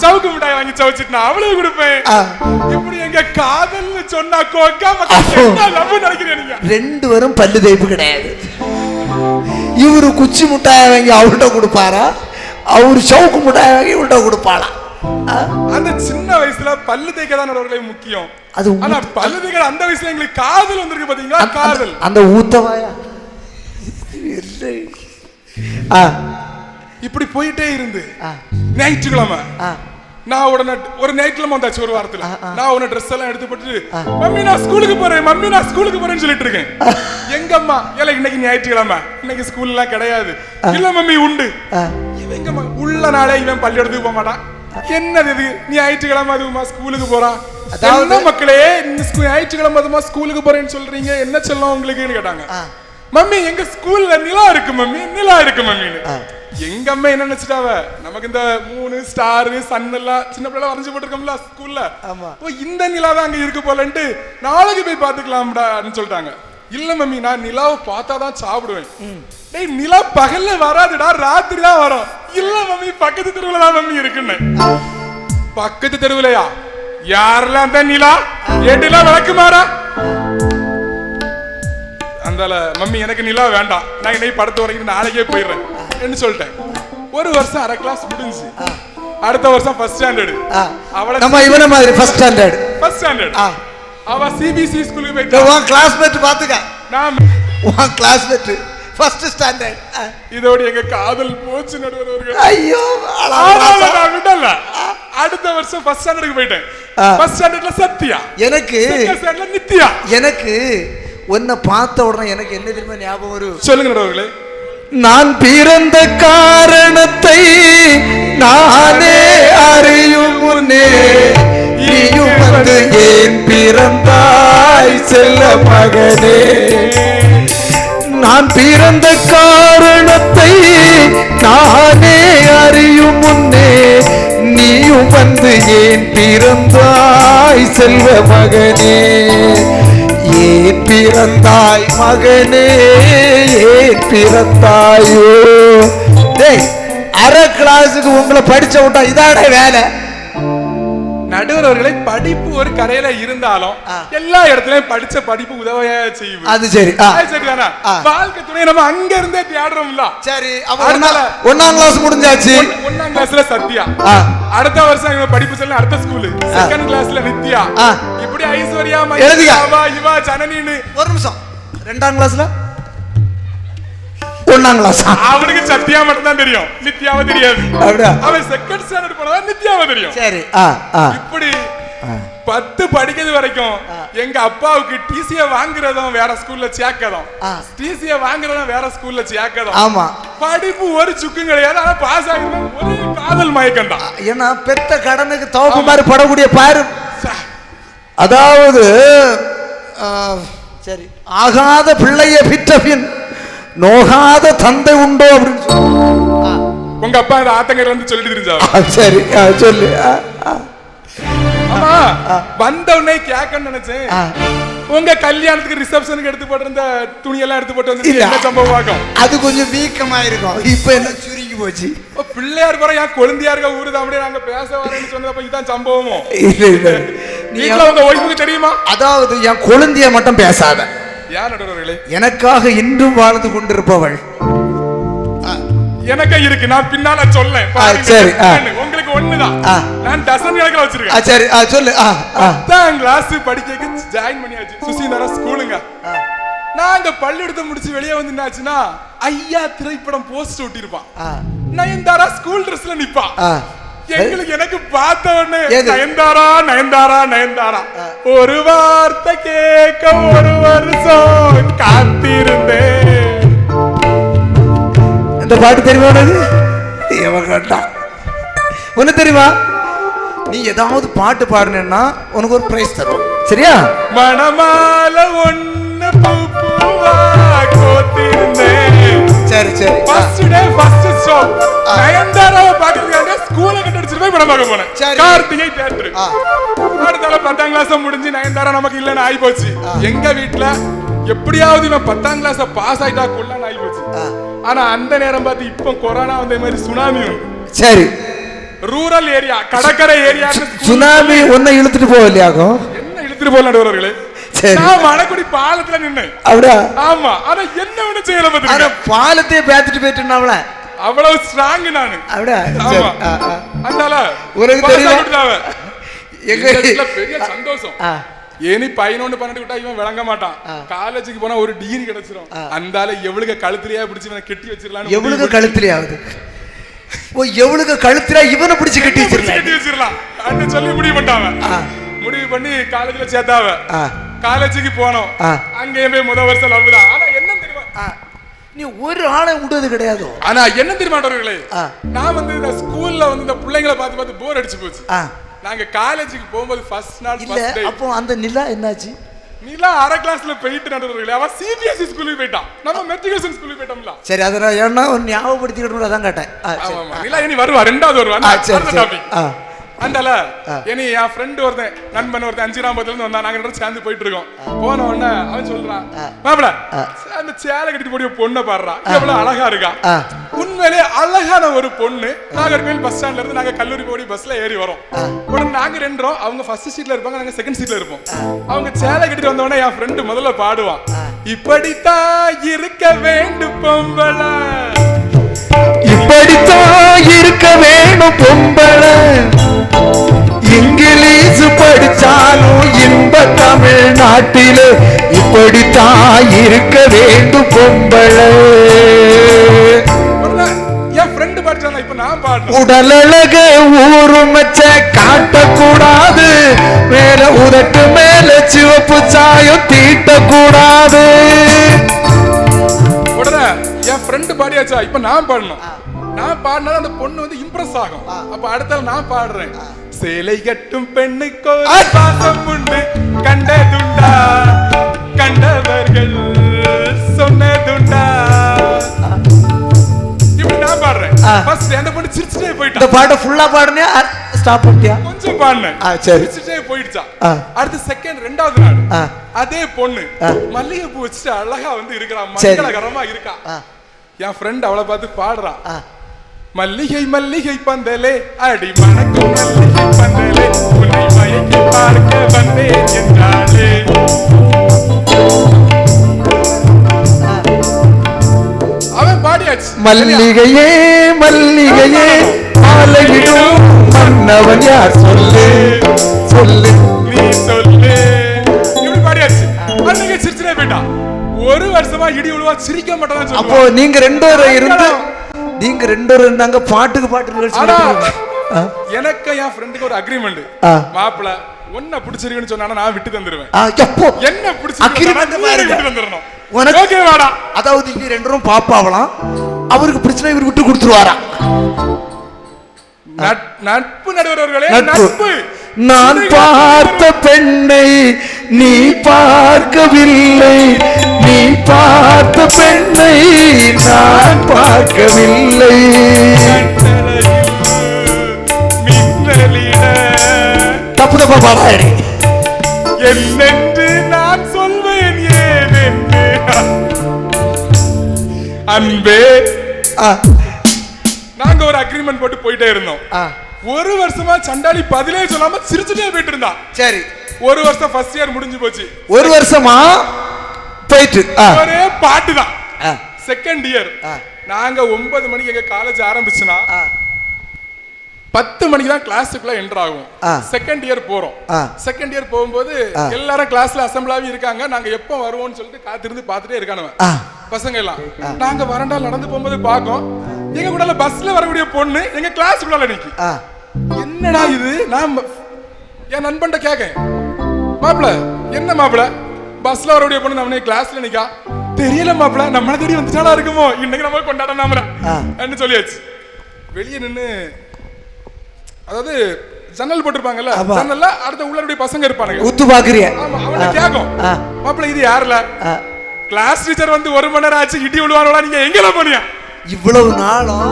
சவுக்கு மிட்டாயை வாங்கி சவுச்சிட்டு நான் அவளுக்கு கொடுப்பேன். எப்படி எங்க காதல் சொன்னா கோக்கா நினைக்கிறேன். ரெண்டு பேரும் பல்லு தேய்ப்பு கிடையாது. இவரு குச்சி மிட்டாயை வாங்கி அவர்கிட்ட கொடுப்பாரா, அவரு சவுக்கு மிட்டாயை வாங்கி இவர்கிட்ட கொடுப்பாளா? அந்த சின்ன வயசுல பல்லு தேய்க்க தான் முக்கியம். ஆனா பல்லு தேய்க்க அந்த வயசுல எங்களுக்கு காதல் வந்திருக்கு பாத்தீங்களா? காதல் அந்த ஊத்தவாயா இப்படி போயிட்டே இருந்து ஞாயிற்றுக்கிழமை நான் உடனே ஒரு ஞாயிற்றுக்கிழமை வந்தாச்சு ஒரு வாரத்துல நான் உடனே ட்ரெஸ் எல்லாம் எடுத்து போட்டு மம்மி நான் ஸ்கூலுக்கு போறேன் மம்மி நான் ஸ்கூலுக்கு போறேன்னு சொல்லிட்டு இருக்கேன். எங்க அம்மா இல்ல இன்னைக்கு ஞாயிற்றுக்கிழமை இன்னைக்கு ஸ்கூல் எல்லாம் கிடையாது. இல்ல மம்மி உண்டு. எங்க உள்ள நாளே இவன் பள்ளிக்கூடத்துக்கு போக மாட்டான். என்னது இது ஞாயிற்றுக்கிழமை அதுமா ஸ்கூலுக்கு போறான். அதாவது மக்களே ஞாயிற்றுக்கிழமை அதுமா ஸ்கூலுக்கு போறேன்னு சொல்றீங்க என்ன சொல்லும் உங்களுக்குன்னு கேட்டாங்க. மம்மி எங்க ஸ்கூல்ல நிலா இருக்கு மம்மி நிலா இருக்கு மம்மின்னு. எங்க அம்மா என்ன நினைச்சிட்டாவ நமக்கு இந்த 3 ஸ்டார் சன் எல்லாம் சின்ன பிள்ளை வரைஞ்சு போட்டிருக்கோம்ல ஸ்கூல்ல இந்த நிலாதான் அங்க இருக்கு போலன்ட்டு நாளைக்கு போய் பாத்துக்கலாம்டான்னு சொல்லிட்டாங்க. இல்ல மம்மி நான் நிலாவை பார்த்தாதான் சாப்பிடுவேன். டேய் நிலா பகல்ல வராதுடா ராத்திரி தான் வரும். இல்ல மம்மி பக்கத்து தெருவுல தான் மம்மி இருக்குன்னு. பக்கத்து தெருவுலயா யாரெல்லாம் அந்த நிலா ஏட்டுலாம் விளக்குமாறா அந்தால மம்மி எனக்கு நிலா வேண்டாம் நான் இன்னைக்கு படத்து வரைக்கும் நாளைக்கே போயிடுறேன் என்று சொல்லிட்டேன். ஒரு வருஷம் அரை கிளாஸ் முடிஞ்சு அடுத்த வருஷம் ஃபர்ஸ்ட் ஸ்டாண்டர்ட் அவள நம்ம இவன மாதிரி ஃபர்ஸ்ட் ஸ்டாண்டர்ட் அவ சிபிஎஸ்இ ஸ்கூலுக்கு போயிட்டா. உன் கிளாஸ்மேட் பாத்துக்க நான் உன் கிளாஸ்மேட் ஃபர்ஸ்ட் ஸ்டாண்டர்ட். இதோட எங்க காதல் போச்சு நடுவர்கள். ஐயோ நான் விடல. அடுத்த வருஷம் ஃபர்ஸ்ட் ஸ்டாண்டர்டுக்கு போயிட்டேன். ஃபர்ஸ்ட் ஸ்டாண்டர்ட்ல சத்யா எனக்கு செகண்ட் ஸ்டாண்டர்ட்ல நித்யா. எனக்கு உன்னை பார்த்த உடனே எனக்கு என்ன தெரியுமா ஞாபகம் வரும் சொல்லுங்க நடுவர்களே. நான் பிறந்த காரணத்தை நானே அறியும் முன்னே நீயும் வந்து ஏன் பிறந்தாய் செல்ல மகனே. நான் பிறந்த காரணத்தை நானே அறியும் முன்னே நீயும் வந்து ஏன் பிறந்தாய் செல்வ மகனே. ஏன் பிறந்தாய் மகனே ஏன் பிறந்தாயோ. டேய் அரை கிளாஸுக்கு உங்களை படிச்ச விட்டா இதாட வேலை. நடுவர் அவர்களை படிப்பு ஒரு கரையில இருந்தாலும் எல்லா இடத்துலயும் படிச்ச படிப்பு உதவியா செய்யும். அது சரி சரிதானா வாழ்க்கை துணை நம்ம அங்க இருந்தே தேடுறோம்ல. சரி ஒன்னாம் கிளாஸ் முடிஞ்சாச்சு. ஒன்னாம் கிளாஸ்ல சத்யா அடுத்த வருஷம் படிப்பு சொல்ல அடுத்த ஸ்கூல் செகண்ட் கிளாஸ்ல நித்யா இப்படி ஐஸ்வர்யா இவா ஜனனின்னு. ஒரு நிமிஷம் ரெண்டாம் கிளாஸ்ல ஒன்னாம் கிளாஸ் அவனுக்கு சத்யா மட்டும் தான் தெரியும் நித்யாவை தெரியாது. அவன் செகண்ட் ஸ்டாண்டர்ட் போனதா நித்யாவை தெரியும். சரி இப்படி 10 படிக்கிறது வரைக்கும் எங்க அப்பாவுக்கு டிசியை வாங்குறதும் வேற ஸ்கூல்ல சேர்க்கதும் டிசியை வாங்குறதும் வேற ஸ்கூல்ல சேர்க்கதும். ஆமா படிப்பு ஒரு சுக்கும் கிடையாது. ஆனா பாஸ் ஆகிருந்தோம் ஒரே காதல் மயக்கம் தான். ஏன்னா பெத்த கடனுக்கு தவப்பு மாதிரி படக்கூடிய பாரு. அதாவது சரி ஆகாத பிள்ளைய பிற்ற பின் நோகாத தந்தை உண்டோ அப்படின்னு உங்க அப்பா இந்த ஆத்தங்கரையில வந்து சொல்லிட்டு தெரிஞ்சா. சரி சொல்லு. ஆமா வந்த உடனே கேட்கன்னு நினைச்சேன். உங்க கல்யாணத்துக்கு ரிசப்ஷனுக்கு எடுத்து போட்டிருந்த துணியெல்லாம் எடுத்து போட்டு வந்து என்ன சம்பவம் ஆகும். அது கொஞ்சம் வீக்கமா இருக்கும். இப்ப என்ன சுருங்கி போச்சு. பிள்ளையார் போற என் கொழுந்தியாருக்க ஊருது அப்படியே நாங்க பேச வரேன்னு சொன்னதப்ப இதான் சம்பவமோ. நீங்க உங்க ஒய்ஃபுக்கு தெரியுமா? அதாவது என் கொழுந்திய மட்டும் பேசாத. யார் நடுவர்களே? எனக்காக இன்றும் வாழ்ந்து கொண்டிருப்பவள் எனக்கு இருக்கு. நான் பின்னால சொல்லேன். உங்களுக்கு ஒண்ணுதான் நான் டசன் கணக்குல வச்சிருக்கேன். சரி சொல்லு. 10ஆம் கிளாஸ் படிக்க ஜாயின் பண்ணியாச்சு. சுசீந்தரா ஸ்கூலுங்க. நான் அந்த பள்ளிக்கூடத்தை முடிச்சு வெளியே வந்து என்னாச்சுன்னா ஐயா திரைப்படம் போஸ்ட் ஒட்டிருப்பான். நயன்தாரா ஸ்கூல் ட்ரெஸ்ல நிப்பா. எங்களுக்கு எனக்கு பார்த்த உடனே நயன்தாரா நயன்தாரா நயன்தாரா ஒரு வார்த்தை கேட்க ஒரு வருஷம் காத்திருந்தேன். இந்த பாட்டு தெரியுமா உனக்கு? ஒண்ணு தெரியுமா? நீ ஏதாவது பாட்டு பாடுனா உனக்கு ஒரு பிரைஸ் தரும். சரியா? மணமால ஒண்ணு பூவா கோத்திருந்தேன். சரி ஃபர்ஸ்ட் டே ஃபர்ஸ்ட் ஷோ நயன்தாராவை பார்க்கிறதுக்காக ஸ்கூல்ல கட்ட அடிச்சிட்டு போய் படம் பார்க்க போனேன். கார்த்திகை தியேட்டர். அடுத்தால 10ஆம் கிளாஸ் முடிஞ்சு நயன்தாரா நமக்கு இல்லன்னு ஆயி போச்சு. எங்க வீட்டுல எப்படியாவது இவன் 10ஆம் கிளாஸ் பாஸ் ஆயிட்டா கொள்ளன்னு ஆயி போச்சு. ஆனா அந்த நேரம் பார்த்து இப்போ கொரோனா வந்த மாதிரி சுனாமி வந்து. சரி ரூரல் ஏரியா கடற்கரை ஏரியா சுனாமி ஒன்ன இழுத்துட்டு போகலையாகும். என்ன இழுத்துட்டு போகல நடுவர்களே? நான் மணக்குடி பாலத்துல நின்னேன். அப்படியா? ஆமா. ஆனா என்ன ஒண்ணு செய்யல பாத்தீங்க. அட பாலத்தையே பேத்துட்டு போயிட்டேனாவல. அவ்வளவு ஸ்ட்ராங் நானு. அப்படியா? ஆமா. அதனால உனக்கு தெரியுமா? எங்க வீட்ல பெரிய சந்தோஷம். ஏனி 11 12 விட்டா இவன் விளங்க மாட்டான். காலேஜுக்கு போனா ஒரு டிகிரி கிடைச்சிரும். அந்தால எவ்வளவு கழுத்திலேயே பிடிச்சி இவனை கெட்டி வச்சிடலாம். எவ்வளவு கழுத்திலேயாவது ஓ எவ்வளவு கழுத்தில இவனை பிடிச்சி கட்டி வச்சிடலாம் அப்படின்னு சொல்லி முடிவு பண்ணிட்டாங்க. முடிவு பண்ணி காலேஜ்ல சேர்த்தாவ. காலேஜுக்கு போனோம். அங்கேயுமே முதல் வருஷம் லவ் தான். ஆனா என்ன தெரியுமா, நீ ஒரு ஆளை விடுறது கிடையாது. ஆனா என்ன தெரியுமாட்டவர்களே, நான் வந்து இந்த ஸ்கூல்ல வந்து இந்த பிள்ளைங்களை பார்த்து பார்த்து போர் அடிச்சு போச்சு. நாங்க காலேஜுக்கு போகும்போது ஃபர்ஸ்ட் நாள் ஃபர்ஸ்ட் டே. அப்போ அந்த நிலா என்னாச்சு? நிலா அரை கிளாஸ்ல போயிட்டு நடுவர்களே, அவ சிபிஎஸ்இ ஸ்கூலுக்கு போயிட்டான், நம்ம மெட்ரிகுலேஷன் ஸ்கூலுக்கு போயிட்டோம்ல. சரி, அதை நான் ஏன்னா ஒரு ஞாபகப்படுத்திக்கிட்டு அதான் கேட்டேன். நிலா இனி வருவா, ரெண்டாவது வருவா. அந்தால இனி என் ஃப்ரெண்ட் ஒருத்தன், நண்பன் ஒருத்தன் 5ஆம் இருந்து வந்தான். நாங்க 2 பேரும் சேர்ந்து போயிட்டு இருக்கோம். போன உடனே அவன் சொல்றான், மாப்பிள அந்த சேலை கட்டிட்டு போய் பொண்ணை பாடுறா, எவ்வளவு அழகா இருக்கா. உண்மையிலே அழகான ஒரு பொண்ணு. நாகர்கோவில் பஸ் ஸ்டாண்ட்ல இருந்து நாங்க கல்லூரி போய் பஸ்ல ஏறி வரோம். உடனே நாங்க 2 அவங்க ஃபர்ஸ்ட் சீட்ல இருப்பாங்க, நாங்க செகண்ட் சீட்ல இருப்போம். அவங்க சேலை கட்டிட்டு வந்த உடனே என் ஃப்ரெண்டு முதல்ல பாடுவான், இப்படித்தான் இருக்க வேண்டும் பொம்பளை, இப்படித்தான் இருக்க வேணும் பொம்பளை, இங்கிலீஷ் படிச்சாலும் இன்ப தமிழ்நாட்டிலே இப்படித்தான் இருக்க வேண்டும் பொம்பளை. என் ஃப்ரெண்டு பாடுறான், இப்ப நான் பாடுறேன். உடலழக ஊருமச்ச காட்டக்கூடாது, மேல உதட்டு மேல சிவப்பு சாயம் தீட்டக்கூடாது. உடனே என் ஃப்ரெண்டு பாடியாச்சா, இப்ப நான் பாடணும். நான் பாடினாலும் அந்த பொண்ணு வந்து இம்ப்ரெஸ் ஆகும். அப்ப அடுத்த நான் பாடுறேன், சேலை கட்டும் பெண்ணுக்கு பாசம் உண்டு கண்டதுண்டா, கண்டவர்கள் சொன்னதுண்டா. இப்படி நான் பாடுறேன். ஃபர்ஸ்ட் அந்த பொண்ணு சிரிச்சுட்டே போயிட்டா. இந்த பாட்டை ஃபுல்லா பாடுனியா ஸ்டாப் பண்ணியா? கொஞ்சம் பாடுனேன். சரி, சிரிச்சுட்டே போயிடுச்சா. அடுத்து செகண்ட் 2வது நாள் அதே பொண்ணு மல்லிகை பூ வச்சுட்டு அழகா வந்து இருக்கா, மங்களகரமா இருக்கா. என் ஃப்ரெண்ட் அவளை பார்த்து பாடுறான், மல்லிகை மல்லிகை பந்தலே அடி மணக்கும் மல்லிகை பந்தலே உன்னை மயக்கி பார்க்க வந்தேன் என்றாலே. அவன் பாடியாச்சு, மல்லிகையே மல்லிகையே மாலையிடும் மன்னவன் யார் சொல்லு சொல்லு நீ சொல்லு. இப்படி பாடியாச்சு. அன்னைக்கு சிரிச்சுனே போயிட்டான். ஒரு வருஷமா இடி உழுவா சிரிக்க மாட்டான். அப்போ நீங்க 2 பேரும் இருந்து நீங்க 2 பேரும் இருந்தாங்க பாட்டுக்கு பாட்டு நிகழ்ச்சி. எனக்கு என் ஃப்ரெண்டுக்கு ஒரு அக்ரிமெண்ட், மாப்பிள ஒன்ன பிடிச்சிருக்குன்னு சொன்னா நான் விட்டு தந்துருவேன். என்ன பிடிச்சிருக்கு விட்டு தந்துறணும். ஓகே வாடா. அதாவது இங்க 2 பேரும் பாப்பாவலாம், அவருக்கு பிரச்சனை இவர் விட்டு கொடுத்துருவாரா. நட்பு நடுவர்களே, நட்பு. நான் பார்த்த பெண்ணை நீ பார்க்கவில்லை, நீ பார்த்த பெண்ணை நான் பார்க்கவில்லை. தப்பு தப்பா பாடாடி என்னென்று நான் சொல்வேன் ஏனென்று. அன்பே, நாங்க ஒரு அக்ரிமெண்ட் போட்டு போயிட்டே இருந்தோம். ஒரு வருஷமா சண்டாளி பதிலே சொல்லாம சிரிச்சுட்டே போயிட்டு இருந்தா. சரி, ஒரு வருஷம் ஃபர்ஸ்ட் இயர் முடிஞ்சு போச்சு. ஒரு வருஷமா போயிட்டு ஒரே பாட்டு தான். செகண்ட் இயர் நாங்க 9 மணிக்கு எங்க காலேஜ் ஆரம்பிச்சுனா 10 மணிக்கு தான் கிளாஸுக்குள்ள என்டர் ஆகும். செகண்ட் இயர் போறோம். செகண்ட் இயர் போகும்போது எல்லாரும் கிளாஸ்ல அசம்பிள் ஆகி இருக்காங்க. நாங்க எப்போ வருவோம்னு சொல்லிட்டு காத்திருந்து பார்த்துட்டே இருக்கானுவன் பசங்க எல்லாம். நாங்க வரண்டால் நடந்து போகும்போது பார்க்கோம், எங்க கூட பஸ்ல வரக்கூடிய பொண்ணு எங்க கிளாஸுக்குள்ள நிக்கி. என்னடா இது? நான் என் நண்பன்ட்ட கேட்கேன், மாப்பிள என்ன மாப்பிள பஸ்ல வரக்கூடிய பொண்ணு நம்ம கிளாஸ்ல நிக்கா? தெரியல மாப்பிள, நம்மள தேடி வந்துட்டாளா இருக்குமோ, இன்னைக்கு நம்ம கொண்டாட நாம சொல்லியாச்சு. வெளியே நின்று, அதாவது ஜன்னல் போட்டிருப்பாங்கல்ல, ஜன்னல்ல அடுத்த உள்ளருடைய பசங்க இருப்பாங்க, உத்து பாக்குறியா? ஆமா, அவன கேக்கும், மாப்பிள இது யாருல? கிளாஸ் டீச்சர் வந்து 1 மணி நேரம் ஆச்சு, இடி விழுவாங்களா, நீங்க எங்கல போனியா? இவ்வளவு நாளும்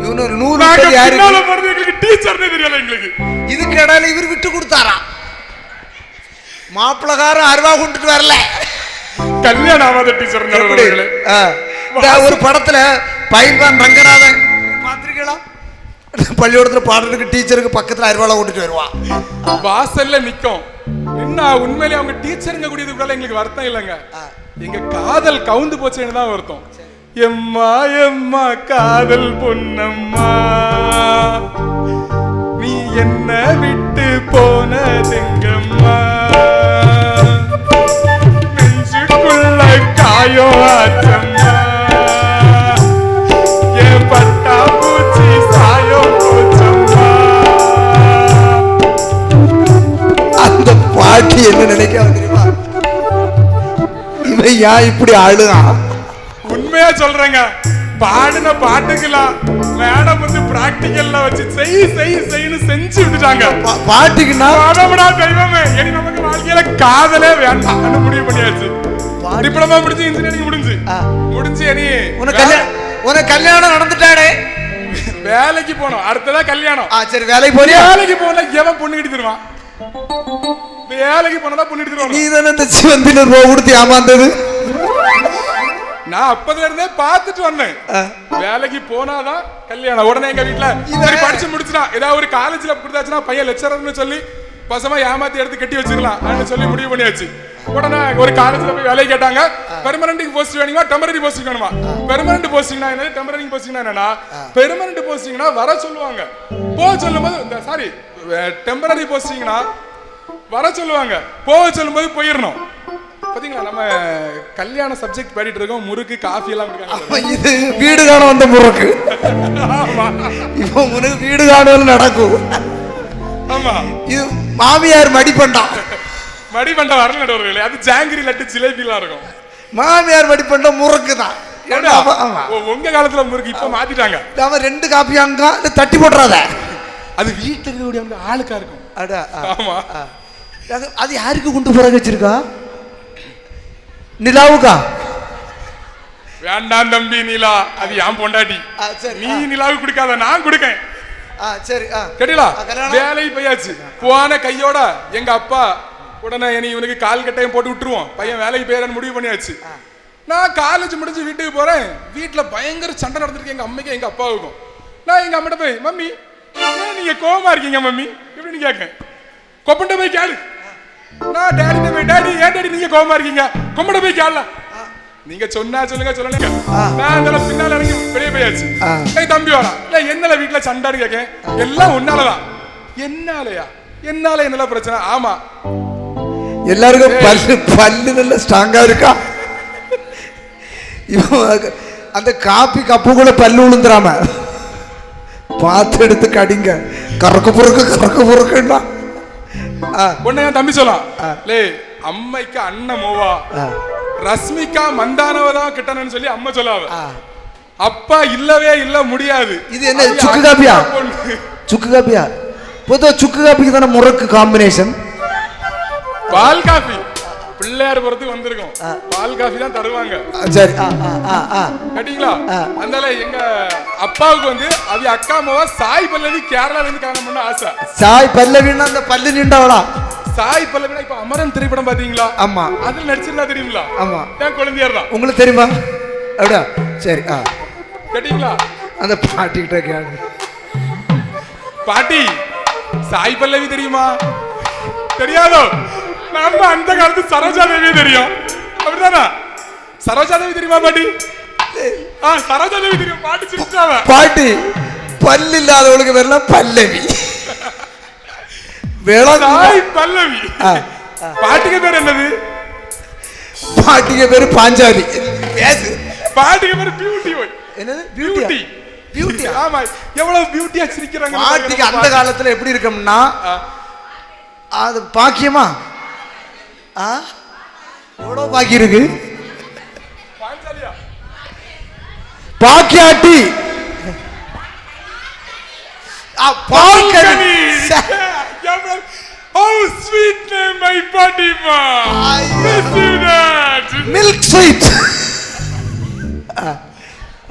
இவன் ஒரு 100 எங்களுக்கு டீச்சர்னே தெரியல எங்களுக்கு. இதுக்கு இடையில இவர் விட்டு கொடுத்தாரா? மாப்பிளகாரன் அருவா கொண்டுட்டு வரல, கல்யாணம் ஆகாத டீச்சர். ஒரு படத்துல பயில்வான் ரங்கநாதன் பாத்திருக்கீங்களா? பள்ளிக்கூடத்துல பாடுறதுக்கு டீச்சருக்கு பக்கத்துல அருவாளை கொண்டுட்டு வருவான், வாசல்ல நிக்கும். என்ன உண்மையிலே அவங்க டீச்சருங்க கூடியது கூட எங்களுக்கு வருத்தம் இல்லைங்க, எங்க காதல் கவுந்து போச்சுன்னு தான் வருத்தம். எம்மா எம்மா காதல் பொன்னம்மா, நீ என்ன விட்டு போனதெங்கம்மா. சாயம் ஆச்சம்மா என் பட்டா பூச்சி சாயம் போச்சம்மா. அந்த பாட்டி என்ன நினைக்க தெரியுமா? இவன் ஏன் இப்படி ஆளுதான்? உண்மையா சொல்றேங்க, பாடின பாட்டுக்கெல்லாம் மேடம் வந்து பிராக்டிக்கல்ல வச்சு செய்யு செஞ்சு விட்டுட்டாங்க. பாட்டுக்குன்னா தெய்வமே, இனி நமக்கு வாழ்க்கையில காதலே வேண்டாம்னு முடிவு பண்ணியாச்சு. டிப்ளமா முடிஞ்சு இன்ஜினியரிங் முடிஞ்சு இனி உனக்கு கல்யாணம் நடந்துட்டானே, வேலைக்கு போனோம். அடுத்ததா கல்யாணம். சரி, வேலைக்கு போறியா? வேலைக்கு போனா எவன் பொண்ணு கட்டி தருவான்? வேலைக்கு போனதா பொண்ணு கட்டி தருவான். நீ தானே இந்த சிவந்தில ரூபா கொடுத்து ஏமாந்தது. நான் அப்பதுல இருந்தே பாத்துட்டு வந்தேன். வேலைக்கு போனாதான் கல்யாணம். உடனே எங்க வீட்டுல சரி படிச்சு முடிச்சுனா ஏதாவது ஒரு காலேஜ்ல கொடுத்தாச்சுன்னா பையன் லெக்சரர்னு சொல்லி பசமா ஏமாத்தி எடுத்து கட்டி வச்சிடலாம் சொல்லி முடிவு பண்ணியாச்சு. உடனே ஒரு காலேஜ்ல போய் வேலை கேட்டாங்க. பெர்மனன்ட் போஸ்ட் வேணுமா டெம்பரரி போஸ்டிங் வேணுமா? பெர்மனன்ட் போஸ்டிங்னா என்ன, டெம்பரரி போஸ்டிங்னா என்னன்னா, பெர்மனன்ட் போஸ்டிங்னா வர சொல்லுவாங்க, போக சொல்லும்போது சாரி டெம்பரரி போஸ்டிங்னா வர சொல்லுவாங்க, போக சொல்லும்போது போயிடணும். பாத்தீங்களா, நம்ம கல்யாண சப்ஜெக்ட் பாடிட்டு இருக்கோம். முறுக்கு காஃபி எல்லாம் இருக்காங்க. இது வீடு காண வந்த முறுக்கு. இப்போ உனக்கு வீடு காணல் நடக்கும். ஆமா, இது மாமியார் மடிப்பண்டாம். மடிப்பண்டம் வரல நடுவர்களே, அது ஜாங்கிரி லட்டு ஜிலேபிலாம் இருக்கும். மாமியார் மடிப்பண்டம் முறுக்கு தான். உங்க காலத்துல முறுக்கு இப்ப மாத்திட்டாங்க. அவன் 2 காப்பி அங்க தட்டி போட்டுறாத. அது வீட்டுல இருக்கக்கூடிய ஆளுக்கா இருக்கும். ஆமா, அது யாருக்கு கொண்டு போற வச்சிருக்கா? நிலாவுக்கா? வேண்டாம் தம்பி, நிலா அது என் பொண்டாட்டி. நீ நிலாவுக்கு கொடுக்காத, நான் கொடுக்கேன். சரி கேட்டீங்களா? வேலைக்கு போயாச்சு. போன கையோட எங்க அப்பா உடனே இவனுக்கு கால் கட்டையும் போட்டு விட்டுருவோம், பையன் வேலைக்கு போயிடன்னு முடிவு பண்ணியாச்சு. நான் காலேஜ் முடிஞ்சு வீட்டுக்கு போறேன். வீட்டுல பயங்கர சண்டை நடந்துருக்கு எங்க அம்மைக்கும் எங்க அப்பாவுக்கும். நான் எங்க அம்மிட்ட போய், மம்மி நீங்க கோவமா இருக்கீங்க மம்மி எப்படின்னு கேட்க. கொப்பண்ட போய் கேளு. நான் டேடி போய், டேடி ஏன் டேடி நீங்க கோவமா இருக்கீங்க? கொம்பட போய் கேள. நீங்க சொன்னா சொல்லுங்க சொல்லல. நான் அந்த பின்னால இறங்கி வெளியே போயாச்சு. தம்பி வரா, இல்ல என்னல வீட்டுல சண்டான்னு கேட்க. எல்லாம் உன்னாலதான். என்னாலயா? என்னால என்னல பிரச்சனை? ஆமா, எல்லாருக்கும் பல்லு நல்ல ஸ்ட்ராங்கா இருக்கா. அந்த காப்பி கப்பு கூட பல்லு விழுந்துராம பார்த்து எடுத்து கடிங்க. கறக்க பொறுக்குன்னா உன்னை என் தம்பி சொல்லலாம், லே அம்மைக்கு அண்ணன் மோவா ரஷ்மிகா மந்தானவதான் கிட்டனு சொல்லி அம்மா சொல்லாவ. அப்பா இல்லவே இல்ல முடியாது. இது என்ன சுக்கு காப்பியா? சுக்கு காப்பியா? பொதுவா சுக்கு காப்பிக்கு தானே முறுக்கு காம்பினேஷன். பால் காபி பிள்ளையார் பொறுத்து வந்திருக்கோம். பால் காபி தான் தருவாங்க. சரி, கேட்டீங்களா? அதனால எங்க அப்பாவுக்கு வந்து அது அக்கா மோவா சாய் பல்லவி கேரளால இருந்து காணணும்னு ஆசை. சாய் பல்லவின்னா அந்த பல்லு நீண்டவளா? சாய் பல்லவினா இப்ப அமரன் திரைப்படம் பாத்தீங்களா? ஆமா, அதுல நடிச்சிருந்தா தெரியுங்களா? ஆமா, என் குழந்தையார் தான். உங்களுக்கு தெரியுமா? அப்படியா? சரி, கேட்டீங்களா? அந்த பாட்டி கிட்ட கேளு. பாட்டி சாய் பல்லவி தெரியுமா? தெரியாதோ? நம்ம அந்த காலத்து சரோஜா தேவி தெரியும். அப்படிதானா? சரோஜா தேவி தெரியுமா பாட்டி? சரோஜா தேவி தெரியும். பாட்டி சிரிச்சாவ. பாட்டி பல்லு இல்லாதவளுக்கு வரலாம் பல்லவி. சாய் பல்லவி. பாட்டிக்கு பேர் என்னது? பாட்டிக்கு பேரு பாஞ்சாலி. பாட்டிக்கு பேரு பியூட்டி. என்னது பியூட்டி? பியூட்டி. ஆமா, எவ்வளவு பியூட்டியா சிரிக்கிறாங்க. பாட்டிக்கு அந்த காலத்துல எப்படி இருக்கும்னா, அது பாக்கியமா எவ்வளவு பாக்கி இருக்கு. பாக்கியாட்டி How sweet name, my Fatima. Receive that. Milk sweet.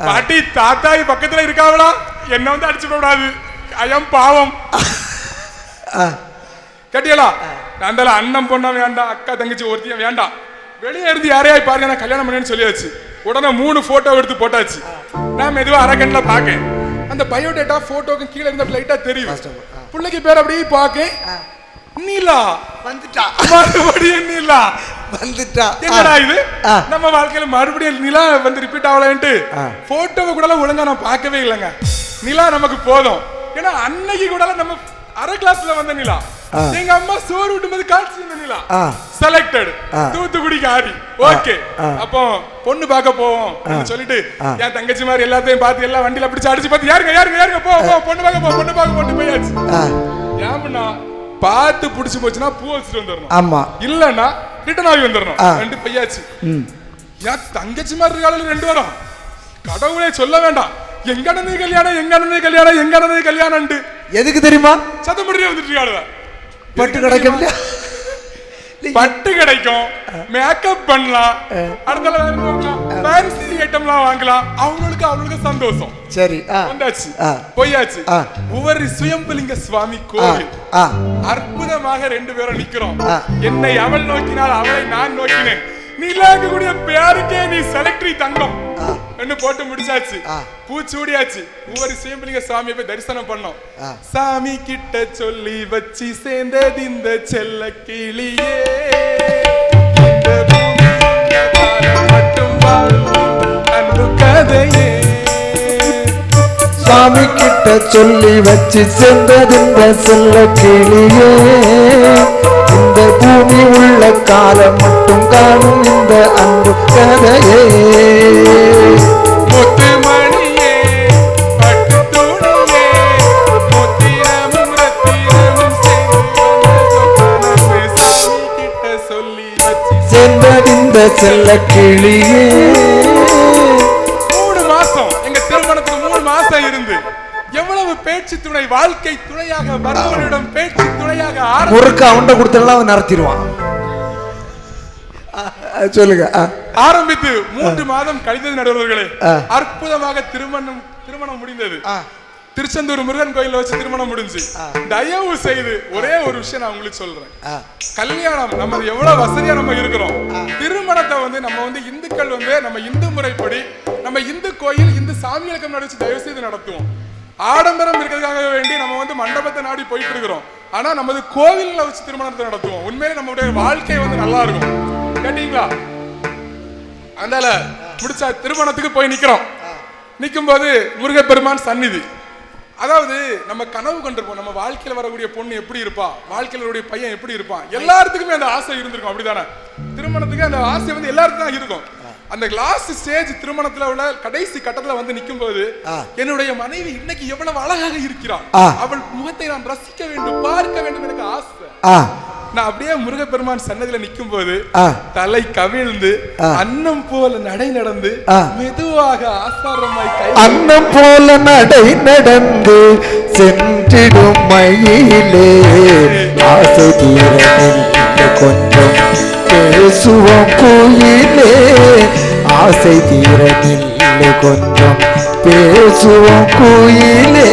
பாட்டி தாத்தா பக்கத்துல இருக்காவளா? என்ன வந்து அடிச்சு கூடாது, ஐயம் பாவம். கேட்டியலா? அந்த அண்ணன் பொண்ணா வேண்டாம், அக்கா தங்கச்சி ஒருத்தியும் வேண்டாம், வெளியே இருந்து யாரையாய் பாருங்க நான் கல்யாணம் பண்ணேன்னு சொல்லியாச்சு. உடனே 3 போட்டோ எடுத்து போட்டாச்சு. நான் மெதுவா அரைக்கண்ல பாக்கேன். அந்த பயோடேட்டா போட்டோக்கு கீழே இருந்த லைட்டா தெரியும். பிள்ளைக்கு பேர் அப்படியே பாக்கேன். நீலா வந்துட்டா. மறுபடியும் நீலா வந்துட்டா. என்னடா இது? நம்ம வாழ்க்கையில மறுபடியும் நிலா வந்து ரிப்பீட் ஆகலன்ட்டு போட்டோவை கூட ஒழுங்கா நான் பார்க்கவே இல்லைங்க. நிலா நமக்கு போதும். ஏன்னா அன்னைக்கு கூட நம்ம அரை கிளாஸ்ல வந்த நிலா எங்க அம்மா சோறு விட்டும்போது காட்சி செலக்டட் தூத்துக்குடி காரி. ஓகே, அப்போ பொண்ணு பார்க்க போவோம் சொல்லிட்டு என் தங்கச்சி மாதிரி எல்லாத்தையும் பார்த்து எல்லாம் வண்டியில பிடிச்சு அடிச்சு பார்த்து யாருங்க யாருங்க யாருங்க போ பொண்ணு பார்க்க பொண்ணு போயாச்சு. ஏன்னா பார்த்து பிடிச்சு போச்சுன்னா பூ வச்சுட்டு வந்துடணும். ஆமா, இல்லன்னா ரிட்டர்ன் ஆகி வந்துடணும். ரெண்டு பையாச்சு. என் தங்கச்சி மாதிரி இருக்கால ரெண்டு வரும். கடவுளே சொல்ல வேண்டாம், எங்க அண்ணனே கல்யாணம் எங்க அண்ணனே கல்யாணம் எங்க அண்ணனே கல்யாணம். எதுக்கு தெரியுமா? சத்தமுடியே வந்துட்டு இருக்காளுவ. பட்டு கிடைக்கும், பட்டு கிடைக்கும், மேக்கப் பண்ணலாம், அடுத்த ஃபேன்சி ஐட்டம்லாம் வாங்கலாம். அவங்களுக்கு சந்தோஷம். சரி, வந்தாச்சு, போயாச்சு. ஒவ்வொரு சுயம்பலிங்க சுவாமி கோவில் அற்புதமாக ரெண்டு பேரும் நிக்கிறோம். என்னை அவள் நோக்கினால் அவளை நான் நோக்கினேன். நீலாங்க கூடிய பேருக்கே நீ செலக்டரி தங்கம் என்ன போட்டு முடிச்சாச்சு. பூச்சூடியாச்சு. ஒவ்வொரு சுயம்பலிங்க சாமியை போய் தரிசனம் பண்ணோம். சாமி கிட்ட சொல்லி வச்சு சேர்ந்தது இந்த செல்ல கிளியே, மட்டும் அன்பு கதையே. சாமி கிட்ட சொல்லி வச்சு சேர்ந்தது இந்த செல்ல கிளியே, இந்த பூமி உள்ள காலம் மட்டும் காணும் இந்த அன்பு கதையே. முத்துமணியே பட்டு தூணியே முத்திரமும் ரத்திரமும் சாமி கிட்ட சொல்லி வச்சு சேர்ந்த செல்ல கிளியே. 3 மாசம் எங்க திருமணத்துக்கு 3 மாசம் இருந்து எவ்வளவு பேச்சு துணை, வாழ்க்கை துணையாக வரவனிடம் பேச்சு துணையாக முறுக்க அவன்கிட்ட கொடுத்தெல்லாம் அவன் நடத்திடுவான். சொல்லுங்க. ஆரம்பித்து 3 மாதம் கழிந்தது நடுவர்களே. அற்புதமாக திருமணம் முடிந்தது. திருச்செந்தூர் முருகன் கோயில வச்சு திருமணம் முடிஞ்சு. தயவு செய்து ஒரே ஒரு விஷயம் நான் உங்களுக்கு சொல்றேன். கல்யாணம் நம்ம எவ்வளவு வசதியா நம்ம இருக்கிறோம். திருமணத்தை நம்ம இந்துக்கள் நம்ம இந்து முறைப்படி நம்ம இந்து கோயில் இந்து சாமிகளுக்கு முன்னாடி தயவு செய்து நடத்துவோம். ஆடம்பரம் இருக்கிறதுக்காக வேண்டி நம்ம மண்டபத்தை நாடி போயிட்டு இருக்கிறோம். ஆனா நமது கோவில்ல வச்சு திருமணத்தை நடத்துவோம். உண்மையிலே நம்மளுடைய வாழ்க்கை நல்லா இருக்கும். கேட்டீங்களா? அதனால முடிச்சா திருமணத்துக்கு போய் நிக்கிறோம். நிக்கும் போது முருகப்பெருமான் சந்நிதி. அதாவது நம்ம கனவு கண்டிருப்போம், நம்ம வாழ்க்கையில வரக்கூடிய பொண்ணு எப்படி இருப்பா, வாழ்க்கையில பையன் எப்படி இருப்பான். எல்லாத்துக்குமே அந்த ஆசை இருந்திருக்கும். அப்படிதானே? திருமணத்துக்கு அந்த ஆசை எல்லாருக்கும் தான் இருக்கும். அந்த லாஸ்ட் ஸ்டேஜ் திருமணத்துல உள்ள கடைசி கட்டத்துல நிக்கும் போது என்னுடைய மனைவி இன்னைக்கு எவ்வளவு அழகாக இருக்கிறாள், அவள் முகத்தை நான் ரசிக்க வேண்டும், பார்க்க வேண்டும் எனக்கு ஆசை. நான் அப்படியே முருகப்பெருமான் சன்னதியில நிக்கும் போது தலை கவிழ்ந்து அன்னம் போல நடை நடந்து மெதுவாக ஆசாரமாய் கை அன்னம் போல நடை நடந்து சென்றிடும் மயிலே ஆசை தீர கொஞ்சம் பேசுவோம் கோயிலே, ஆசை தீரதில்லை கொஞ்சம் பேசுவோம் கோயிலே.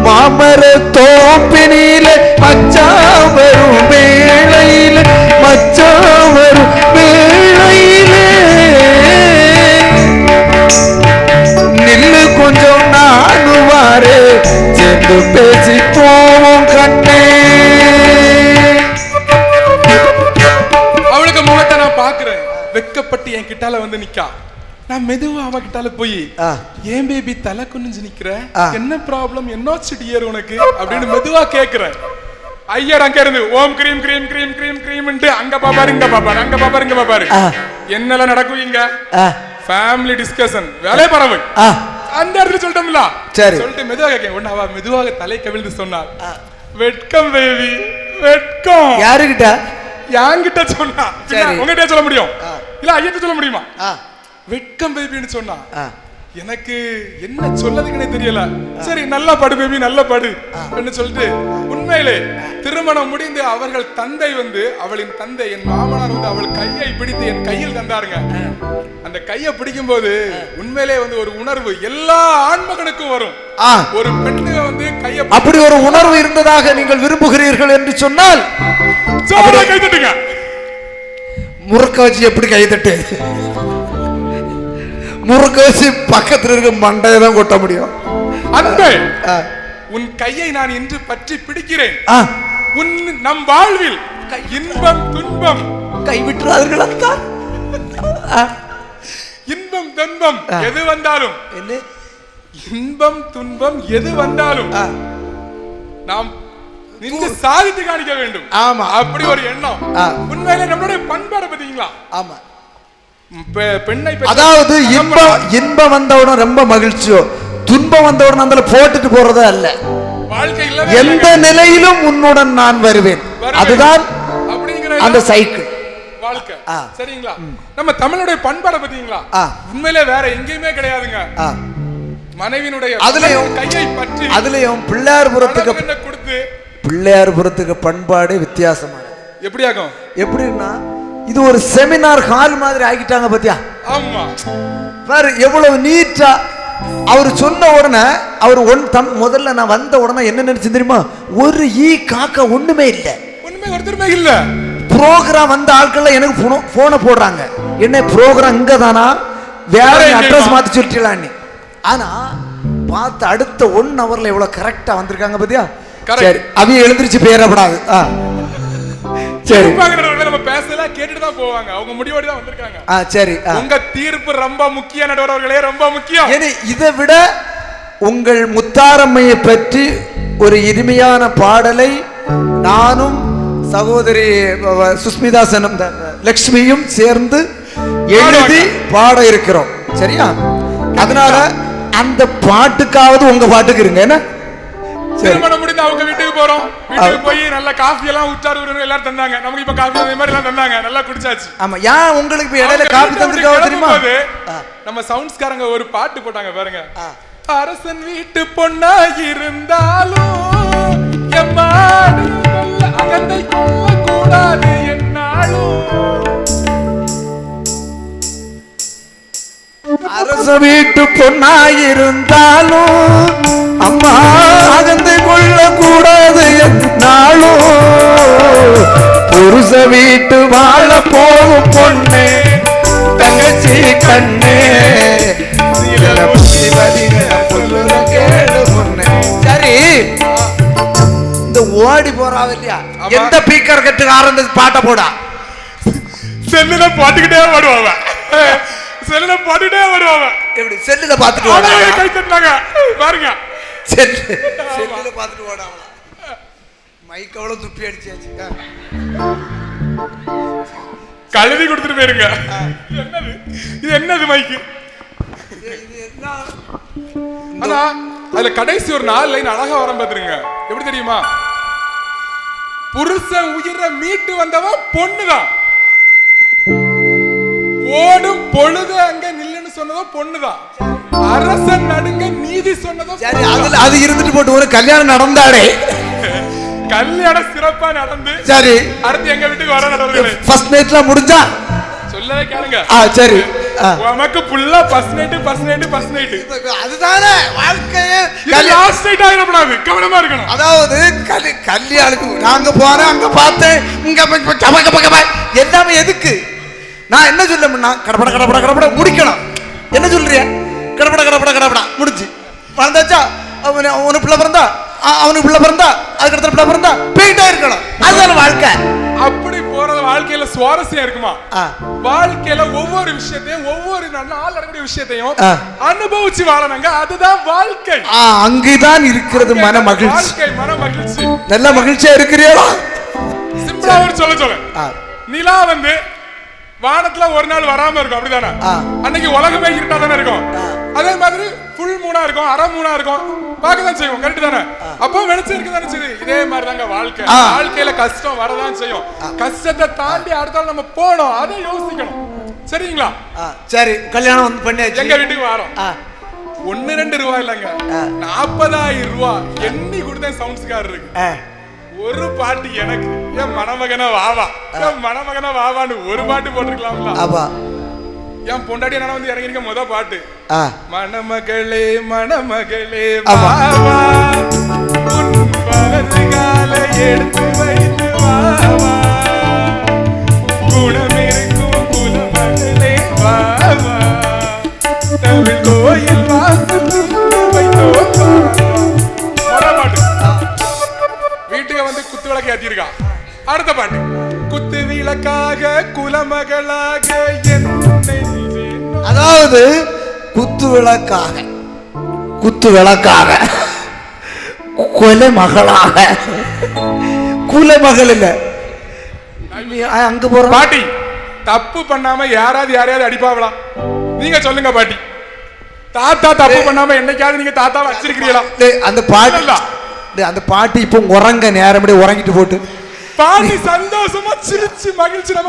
மாமர தோப்பினிலே மச்சான் வரும் வேளையிலே, மச்சான் வரும் வேளையிலே நில்லு கொஞ்சம் நானுவாரு சேர்ந்து பேசி போவோம் கண்ணே. அவளுக்கு முகத்தை நான் பாக்குறேன். வெக்கப்பட்டு என் கிட்டால நிக்கா. நான் மெதுவா அவ கிட்டால போய் ஏன் பேபி தலை குனிஞ்சு நிக்கிற, என்ன ப்ராப்ளம், என்னாச்சு டியர் உனக்கு அப்படின்னு மெதுவா கேக்குறேன். ஐயர் அங்க இருந்து ஓம் கிரீம் கிரீம் கிரீம் கிரீம் கிரீம் அங்க பாப்பாரு இங்க பாப்பாரு அங்க பாப்பாரு இங்க பாப்பாரு. என்னெல்லாம் நடக்கும் இங்க? ஃபேமிலி டிஸ்கஷன், வேலை பரவு. அந்த இடத்துல சொல்லிட்டோம்ல, சொல்லிட்டு மெதுவா கேட்க உடனே அவ மெதுவாக தலை கவிழ்ந்து சொன்னார், வெட்கம் பேபி வெட்கம். யாருகிட்ட? யாங்கிட்ட சொன்னா. உங்ககிட்ட சொல்ல முடியும் இல்ல ஐயத்த சொல்ல முடியுமா? வெட்கம் பேபின்னு சொன்னா எனக்கு என்ன சொல்லதுக்குன்னே தெரியல. சரி நல்லா படு பேபி நல்லா படு அப்படின்னு சொல்லிட்டு உண்மையிலே திருமணம் முடிந்து அவர்கள் தந்தை அவளின் தந்தை என் மாமனார் அவள் கையை பிடித்து என் கையில் தந்தாருங்க. அந்த கையை பிடிக்கும் போது உண்மையிலே ஒரு உணர்வு எல்லா ஆண்மகனுக்கும் வரும். ஒரு பெண்ணு கையை அப்படி ஒரு உணர்வு இருந்ததாக நீங்கள் விரும்புகிறீர்கள் என்று சொன்னால் கை தட்டுங்க. முறுக்க வச்சு எப்படி கை தட்டு? முறுக்க வச்சு பக்கத்தில் இருக்க மண்டையை தான் கொட்ட முடியும். அன்பே, உன் கையை நான் இன்று பற்றி பிடிக்கிறேன். உன் நம் வாழ்வில் இன்பம் துன்பம் கைவிட்டுறார்கள். இன்பம் துன்பம் எது வந்தாலும் இன்பம் துன்பம் எது வந்தாலும் நாம் நின்று சாதித்து காணிக்க வேண்டும். ஆமா, அப்படி ஒரு எண்ணம் உண்மையிலே நம்மளுடைய பண்பாடு பாத்தீங்களா? ஆமா. பெண்ணை அதாவது இன்பம் வந்தவுடன் ரொம்ப மகிழ்ச்சியோ, துன்பம் வந்தவுடன் அந்த போட்டுட்டு போறதே அல்ல. வாழ்க்கை எந்த நிலையிலும் உன்னுடன் நான் வருவேன், அதுதான் அந்த சைக்கிள் வாழ்க்கை. சரிங்களா? நம்ம தமிழுடைய பண்பாடை பாத்தீங்களா? உண்மையிலே வேற எங்கேயுமே கிடையாதுங்க. மனைவியினுடைய அதுலயும் கையை பற்றி அதுலயும் பிள்ளையார்புரத்துக்கு பண்பாடு வித்தியாசமானது. எப்படி ஆகும்? எப்படின்னா இது ஒரு செமினார் ஹால் மாதிரி ஆகிட்டாங்க பாத்தியா? ஆமா பாரு எவ்வளவு நீட்டா. அவர் சொன்ன உடனே அவர் முதல்ல நான் வந்த உடனே என்ன நினைச்சு தெரியுமா? ஒரு காக்கா ஒண்ணுமே இல்லை, ஒருத்தருமே இல்ல. ப்ரோக்ராம் வந்த ஆட்கள் எனக்கு போனை போடுறாங்க, என்ன ப்ரோக்ராம் இங்க தானா, வேற அட்ரஸ் மாத்தி சொல்லிட்டீங்களான்னு. ஆனா பார்த்து அடுத்த 1 ஹவர்ல எவ்வளவு கரெக்டா வந்திருக்காங்க பாத்தியா? சரி, அவிய எழுந்திருச்சு பேரப்படாது. சரி, நம்ம பேசல கேட்டுட்டு தான் போவாங்க, அவங்க முடிவோட தான் வந்திருக்காங்க. சரி, உங்க தீர்ப்பு ரொம்ப முக்கிய நடுவர்களே, ரொம்ப முக்கியம். இதை விட உங்கள் முத்தாரம்மையை பற்றி ஒரு இனிமையான பாடலை நானும் சகோதரி சுஸ்மிதா லட்சுமியும் சேர்ந்து எழுதி பாட இருக்கிறோம். சரியா? அதனால அந்த பாட்டுக்காவது உங்க பாட்டுக்கு இருங்க. என்ன திருமணம் முடிந்து அவங்க வீட்டுக்கு போறோம். வீட்டுக்கு போய் நல்ல காஃபி எல்லாம் உச்சார் எல்லாரும் தந்தாங்க. நமக்கு இப்ப காஃபி அதே மாதிரி எல்லாம் தந்தாங்க, நல்லா குடிச்சாச்சு. ஆமா, ஏன் உங்களுக்கு இப்ப இடையில காஃபி தந்திருக்காங்க தெரியுமா? நம்ம சவுண்ட்ஸ்காரங்க ஒரு பாட்டு போட்டாங்க பாருங்க. அரசன் வீட்டு பொண்ணா இருந்தாலும் எம்மாடு அகந்தை கொள்ள கூடாது என்னாலும். அரச வீட்டு பொண்ணாயிருந்தாலும் அம்மா அகந்து கொள்ள கூடாது என்னாலும். புருஷ வீட்டு வாழ போகும் பொண்ணே தங்கச்சி கண்ணே கேடு பொண்ணே. சரி, இந்த ஓடி போறாவ இல்லையா, எந்த பீக்கர் கட்டுக்கு ஆரம்பிச்சு பாட்டை போடா. செல்லுல பாட்டுக்கிட்டே வருவாங்க, செல்லுல பாட்டுட்டே வருவாங்க. எப்படி செல்லுல பாத்துட்டு கை தட்டினாங்க பாருங்க. செல்லுல பாத்துட்டு ஓடாம மைக் அவ்வளவு துப்பி அடிச்சாச்சு. கழுவி கொடுத்துட்டு போயிருங்க. என்னது இது? என்னது மைக்கு? ஆனா அதுல கடைசி ஒரு 4 லைன் அழகா வரம் பாத்துருங்க. எப்படி தெரியுமா? புருஷன் உயிரை மீட்டு வந்தவன் பொண்ணுதான், ஓடும் பொழுது அங்க நில்லுன்னு சொன்னதோ பொண்ணுதான், அரசன் நடுங்க நீதி சொன்னதோ. சரி, அது இருந்துட்டு போட்டு ஒரு கல்யாணம் நடந்தாடே, கல்யாணம் சிறப்பா நடந்து. சரி, அடுத்து எங்க வீட்டுக்கு வர நடவடிக்கை ஃபர்ஸ்ட் நைட்ல முடிஞ்சா சொல்லவே கேளுங்க. சரி, உமக்கு புல்லா ஃபர்ஸ்ட் நைட் அதுதானே வாழ்க்கையே. லாஸ்ட் நைட் ஆயிரப்படாது, கவனமா இருக்கணும். அதாவது கல்யாணத்துக்கு நாங்க போறேன், அங்க பார்த்தேன், இங்க எல்லாமே எதுக்கு? நான் என்ன சொல்ல, கடப்பட முடிக்கணும். என்ன சொல்றிய? கடப்பட முடிச்சு வந்தாச்சா, அவனுக்கு பிள்ளை பிறந்தா, அவனுக்கு பிள்ளை பிறந்தா, அதுக்கடுத்த பிள்ளை பிறந்தா, போயிட்டே இருக்கணும். அதுதான் வாழ்க்கை. அப்படி போறது வாழ்க்கையில சுவாரஸ்யம் இருக்குமா? வாழ்க்கையில ஒவ்வொரு விஷயத்தையும், ஒவ்வொரு நாள் நடக்கக்கூடிய விஷயத்தையும் அனுபவிச்சு வாழணுங்க. அதுதான் வாழ்க்கை. அங்குதான் இருக்கிறது மன மகிழ்ச்சி. மன மகிழ்ச்சி. நல்ல மகிழ்ச்சியா இருக்கிறீங்களா? சிம்பிளா ஒரு சொல்ல நிலா வந்து வானத்துல ஒரு நாள் வராம இருக்கும், அப்படிதானே? அன்னைக்கு உலகமே இருட்டா தானே இருக்கும். அதே மாதிரி ஃபுல் மூணா இருக்கும், அரை மூணா இருக்கும், பார்க்கதான் செய்வோம். கரெக்ட் தானே? அப்போ வெளிச்சம் இருக்குதானே செய்யுது. இதே மாதிரி தாங்க வாழ்க்கை. வாழ்க்கையில கஷ்டம் வரதான் செய்யும். கஷ்டத்தை தாண்டி அடுத்த நம்ம போனோம், அதை யோசிக்கணும். சரிங்களா? சரி, கல்யாணம் வந்து பண்ணியாச்சு. எங்க வீட்டுக்கு வரோம். 1-2 ரூபாய் இல்லைங்க, 40,000 ரூபாய் எண்ணி கொடுத்தேன் சவுண்ட்ஸ்காரருக்கு. ஒரு பாட்டு எனக்கு, என் மணமகனா வாவா, என் மணமகனா வாவான்னு ஒரு பாட்டு போட்டிருக்கலாம்ல. என் பொண்டாட்டி நான் வந்து இறங்கிருக்க முத பாட்டு, மணமகளே மணமகளே வாவா, உன் வலது காலை எடுத்து வைத்து வாவா, குணமிருக்கும் குலமகளே வாவா, தமிழ் கோயில் வாசல் வைத்தோ பாட்டு. வீட்டுக்கு வந்து குத்து விளக்கு ஏத்திருக்கான். அடுத்த பாட்டு, குத்து விளக்காக குலமகளாக. அதாவது குத்து விளக்காக குத்து விளக்காக, கொலை மகளாக, குல மகள் இல்ல அங்க போற பாட்டி. தப்பு பண்ணாம யாரையாவது அடிப்பாவலாம்? நீங்க சொல்லுங்க பாட்டி. தாத்தா தப்பு பண்ணாம என்னைக்காவது நீங்க தாத்தாவை வச்சிருக்கிறீங்களா? அந்த பாட்டி, அந்த பாட்டி இப்போ உறங்க நேரம் உறங்கிட்டு போட்டு பாட்டி சந்தோஷமா சிரிச்சு மகிழ்ச்சி நம்ம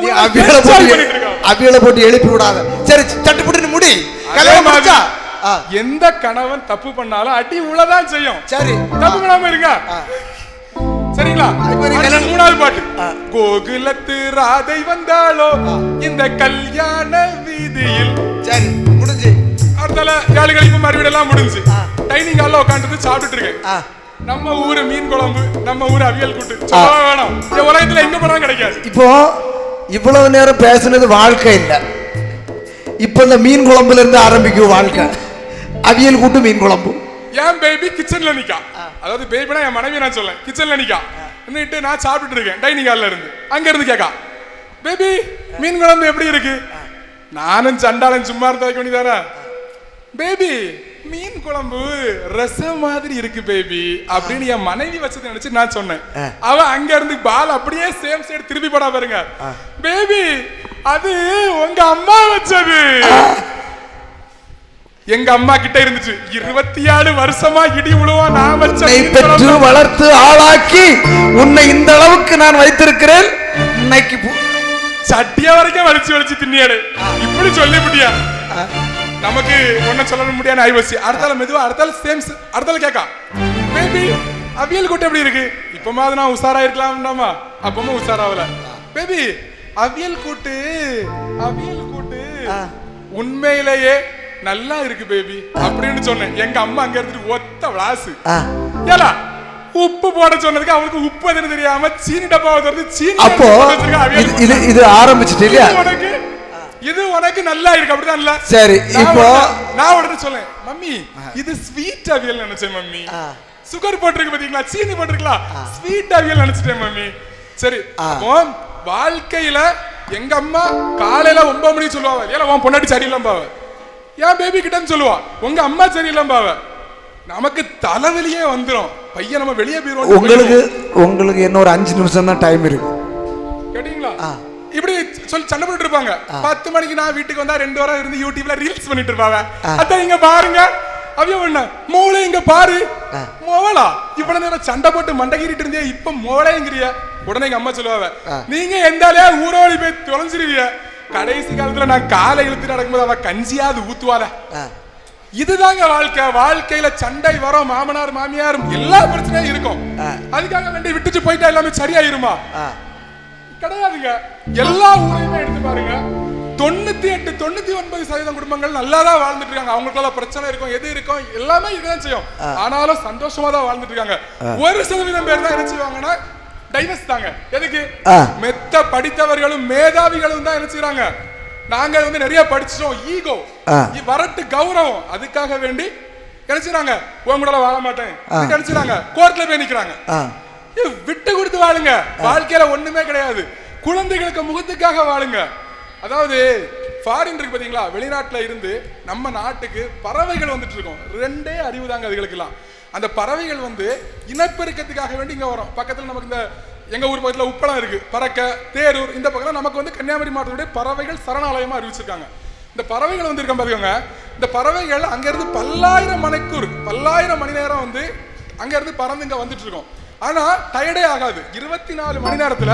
அவியல போட்டு எழுப்பி விடாத. சரி சட்டுப்பட்டு முடி. எந்த கணவன் தப்பு பண்ணாலும் அடி உள்ளதான் செய்யும். சரி தப்பு பண்ணாம இருங்க. சரிங்களா? மூணாவது பாட்டு. கோகுலத்து ராதை வந்தாலோ இந்த கல்யாண வீதியில். சரி முடிஞ்சு. அடுத்தால 7 கழிப்பு மறுபடியெல்லாம் முடிஞ்சு. டைனிங் ஹால்ல உட்காந்துட்டு சாப்பிட்டுட்டு இருக்கேன். நம்ம ஊரு மீன் குழம்பு, நம்ம ஊரு அவியல் கூட்டு வேணும். இந்த உலகத்துல எங்க போனாலும் கிடைக்காது. இப்போ இவ்வளவு நேரம் பேசுனது வாழ்க்கை இல்ல. இப்ப இந்த மீன் குழம்புல இருந்து ஆரம்பிக்கும் வாழ்க்கை. அவியல் கூட்டு மீன் குழம்பு. என் பேபி கிச்சன்ல நிக்கா. அதாவது பேபினா என் மனைவி நான் சொல்ல. கிச்சன்ல நிக்கா. நின்னுட்டு நான் சாப்பிட்டுட்டு இருக்கேன் டைனிங் ஹால்ல இருந்து. அங்க இருந்து கேக்கா, பேபி மீன் குழம்பு எப்படி இருக்கு? நானும் சண்டாளன் சும்மா இருந்தா வேண்டியதானே. பேபி மீன் குழம்பு ரசம் மாதிரி இருக்கு பேபி அப்படின்னு என் மனைவி வச்சதை நினைச்சு நான் சொன்னேன். அவ அங்க இருந்து பால் அப்படியே சேம் சைடு திருப்பி போடா பாருங்க. பேபி அது உங்க அம்மா வச்சது. எங்க அம்மா கிட்ட இருந்துச்சு. 24 வருஷமா இடி உழுவா நான் வச்ச பெற்று வளர்த்து ஆளாக்கி உன்னை இந்த அளவுக்கு நான் வைத்திருக்கிறேன். இன்னைக்கு சட்டிய வரைக்கும் வலிச்சு தின்னியாடு. இப்படி சொல்லிவிட்டியா? நமக்கு ஒன்னும் சொல்ல முடியாது. ஐவசி அடுத்தால மெதுவா அடுத்தால சேம் அடுத்தால கேக்கா, பேபி அவியல் கூட்டு எப்படி இருக்கு? இப்பமாவது நான் உஷாரா இருக்கலாம்டாமா. அப்பமா உஷாராவல. பேபி அவியல் கூட்டு உண்மையிலேயே நல்லா இருக்கு பேபி அப்படின்னு சொன்னேன். எங்க அம்மா அங்க இருந்துட்டு ஒத்த விளாசு. ஏலா உப்பு போட சொன்னதுக்கு அவனுக்கு உப்பு எதுன்னு தெரியாம சீனி டப்பாவை திறந்து சீனி. அப்போ இது ஆரம்பிச்சிட்டு இல்லையா? இது உனக்கு நல்லா இருக்கு அப்படிதான் இல்ல? சரி இப்போ நான் உடனே சொல்லேன், மம்மி இது ஸ்வீட் அவியல் நினைச்சேன் மம்மி. சுகர் போட்டிருக்கு பாத்தீங்களா, சீனி போட்டிருக்கலாம், ஸ்வீட் அவியல் நினைச்சிட்டேன் மம்மி. சரி அப்போ வாழ்க்கையில எங்க அம்மா காலையில 9 மணிக்கு சொல்லுவாங்க, ஏல உன் பொண்டாட்டி சரியில்லாம என் பேபி கிட்டன்னு சொல்லுவா, உங்க அம்மா சரியில்லாம நமக்கு தலைவலியே வந்துடும். பையன் நம்ம வெளியே போயிருவோம். உங்களுக்கு என்ன ஒரு 5 நிமிஷம் தான் டைம் இருக்கு கேட்டீங்களா? இப்படி சொல்லி சண்டை போட்டு இருப்பாங்க. 10 மணிக்கு நான் வீட்டுக்கு வந்தா 2 வாரம் இருந்து யூடியூப்ல ரீல்ஸ் பண்ணிட்டு இருப்பாங்க. அதான் இங்க பாருங்க அவிய ஒண்ணு மூளை இங்க பாரு மோளா இவ்வளவு நேரம் சண்டை போட்டு மண்டகிரிட்டு இருந்தே இப்ப மோளைங்கிறிய. உடனே எங்க அம்மா சொல்லுவாங்க, நீங்க எந்தாலே ஊரோடி போய் தொலைஞ்சிருவிய. கடைசி காலத்துல நான் காலை இழுத்து நடக்கும்போது அவ கஞ்சியாவது ஊத்துவாள. இதுதாங்க வாழ்க்கை. வாழ்க்கையில சண்டை வரும், மாமனார் மாமியார் எல்லா பிரச்சனையும் இருக்கும். அதுக்காக வேண்டி விட்டுச்சு போயிட்டா எல்லாமே சரியாயிருமா? கிடையாதுங்க. எல்லா ஊரையுமே எடுத்து பாருங்க, 98-99% குடும்பங்கள் நல்லாதான் வாழ்ந்துட்டு இருக்காங்க. அவங்களுக்குள்ள பிரச்சனை இருக்கும், எது இருக்கும், எல்லாமே இருக்கதான் செய்யும். ஆனாலும் சந்தோஷமா தான் வாழ்ந்துட்டு இருக்காங்க. 1% பேர் தான் என்ன செய்வாங்கன்னா டைவர்ஸ் தாங்க. எதுக்கு? மெத்த படித்தவர்களும் மேதாவிகளும் தான் என்ன செய்றாங்க, நாங்க வந்து நிறைய படிச்சிட்டோம், ஈகோ வரட்டு கௌரவம், அதுக்காக வேண்டி என்ன செய்றாங்க, உன் கூட வாழ மாட்டேன் என்ன செய்றாங்க, கோர்ட்ல போய் நிக்கிறாங்க. விட்டு கொடுத்து வாழுங்க. வாழ்க்கையில ஒண்ணுமே கிடையாது. குழந்தைகளுக்கு முகத்துக்காக வாழுங்க. அதாவது ஃபாரின் இருக்கு பாத்தீங்களா, வெளிநாட்டுல இருந்து நம்ம நாட்டுக்கு பறவைகள் வந்துட்டு இருக்கோம். 2 அறிவு தாங்க அதுகளுக்கெல்லாம். அந்த பறவைகள் வந்து இனப்பெருக்கத்துக்காக வேண்டி இங்க வரும். பக்கத்துல நமக்கு இந்த எங்க ஊர் பக்கத்துல உப்பளம் இருக்கு, பறக்க, தேரூர், இந்த பக்கம் நமக்கு வந்து கன்னியாகுமரி மாவட்டத்துடைய பறவைகள் சரணாலயமா அறிவிச்சிருக்காங்க. இந்த பறவைகள் வந்து இருக்க பாத்துக்கோங்க. இந்த பறவைகள் அங்க இருந்து பல்லாயிரம் மணி நேரம் வந்து அங்க இருந்து பறந்து இங்க வந்துட்டு இருக்கோம். ஆனா டயர்டே ஆகாது. 24 மணி நேரத்துல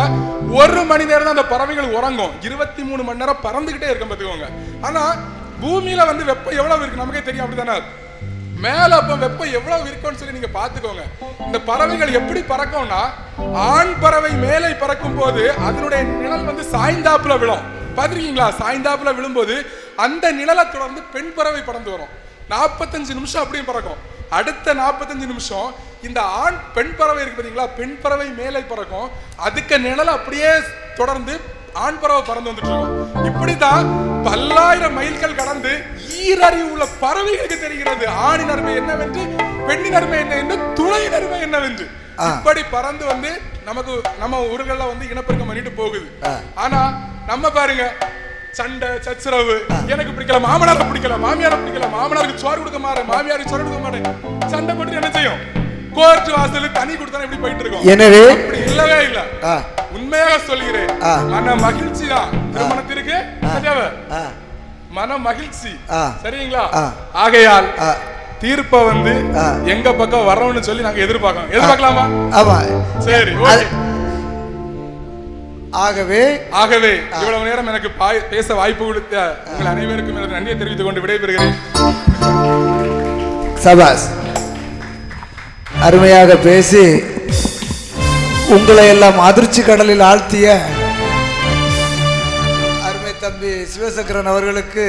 1 மணி நேரம் தான் அந்த பறவைகள் உறங்கும். 23 மணி நேரம் பறந்துகிட்டே இருக்கும் பாத்துக்கோங்க. ஆனா பூமியில வந்து வெப்பம் எவ்வளவு இருக்கு நமக்கே தெரியும், அப்படித்தானே? மேல அப்ப வெப்பம் எவ்வளவு இருக்கும்னு சொல்லி நீங்க பாத்துக்கோங்க. இந்த பறவைகள் எப்படி பறக்கும்னா, ஆண் பறவை மேலே பறக்கும் போது அதனுடைய நிழல் வந்து சாய்ந்தாப்புல விழும். பாத்திருக்கீங்களா? சாய்ந்தாப்புல விழும்போது அந்த நிழலை தொடர்ந்து பெண் பறவை பறந்து வரும். 45 நிமிஷம் அப்படியும் பறக்கும். அடுத்த 45 நிமிஷம் இந்த ஆண் பெண் பறவை இருக்கு பாத்தீங்களா, பெண் பறவை மேலே பறக்கும். அதுக்கு நிழல் அப்படியே தொடர்ந்து ஆண் பறவை பறந்து வந்துட்டு இருக்கும். இப்படிதான் பல்லாயிரம் மைல்கள் கடந்து ஈரறிவு உள்ள பறவைகளுக்கு தெரிகிறது ஆணின் அருமை என்னவென்று, பெண்ணின் அருமை என்ன என்று, துணையின் அருமை என்னவென்று. இப்படி பறந்து வந்து நமக்கு நம்ம ஊர்கள்ல வந்து இனப்பெருக்கம் பண்ணிட்டு போகுது. ஆனா நம்ம பாருங்க, சண்டை சச்சரவு, எனக்கு பிடிக்கல மாமனாரை பிடிக்கல, மாமியாரை பிடிக்கல, மாமனாருக்கு சோறு கொடுக்க மாட்டேன், மாமியாருக்கு சோறு கொடுக்க மாட்டேன், சண்டை போட்டு என்ன செய்யும்? கோர்ட் வாசல் தனி கொடுத்தா எப்படி போயிட்டு இருக்கோம்? எனவே அப்படி இல்லவே இல்ல. உண்மையாக சொல்கிறேன், மன மகிழ்ச்சி தான் திருமணத்திற்கு தேவை. மன மகிழ்ச்சி, சரிங்களா? ஆகையால் தீர்ப்ப வந்து எங்க பக்கம் வரணும்னு சொல்லி நாங்க எதிர்பார்க்கலாமா? ஆமா, சரி. ஆகவே இவ்வளவு நேரம் எனக்கு பேச வாய்ப்பு கொடுத்த உங்கள் அனைவருக்கும் எனது நன்றியை தெரிவித்துக் கொண்டு விடைபெறுகிறேன். சபாஸ், அருமையாக பேசி உங்களை எல்லாம் அதிர்ச்சி கடலில் ஆழ்த்திய அருமை தம்பி சிவசக்கரன் அவர்களுக்கு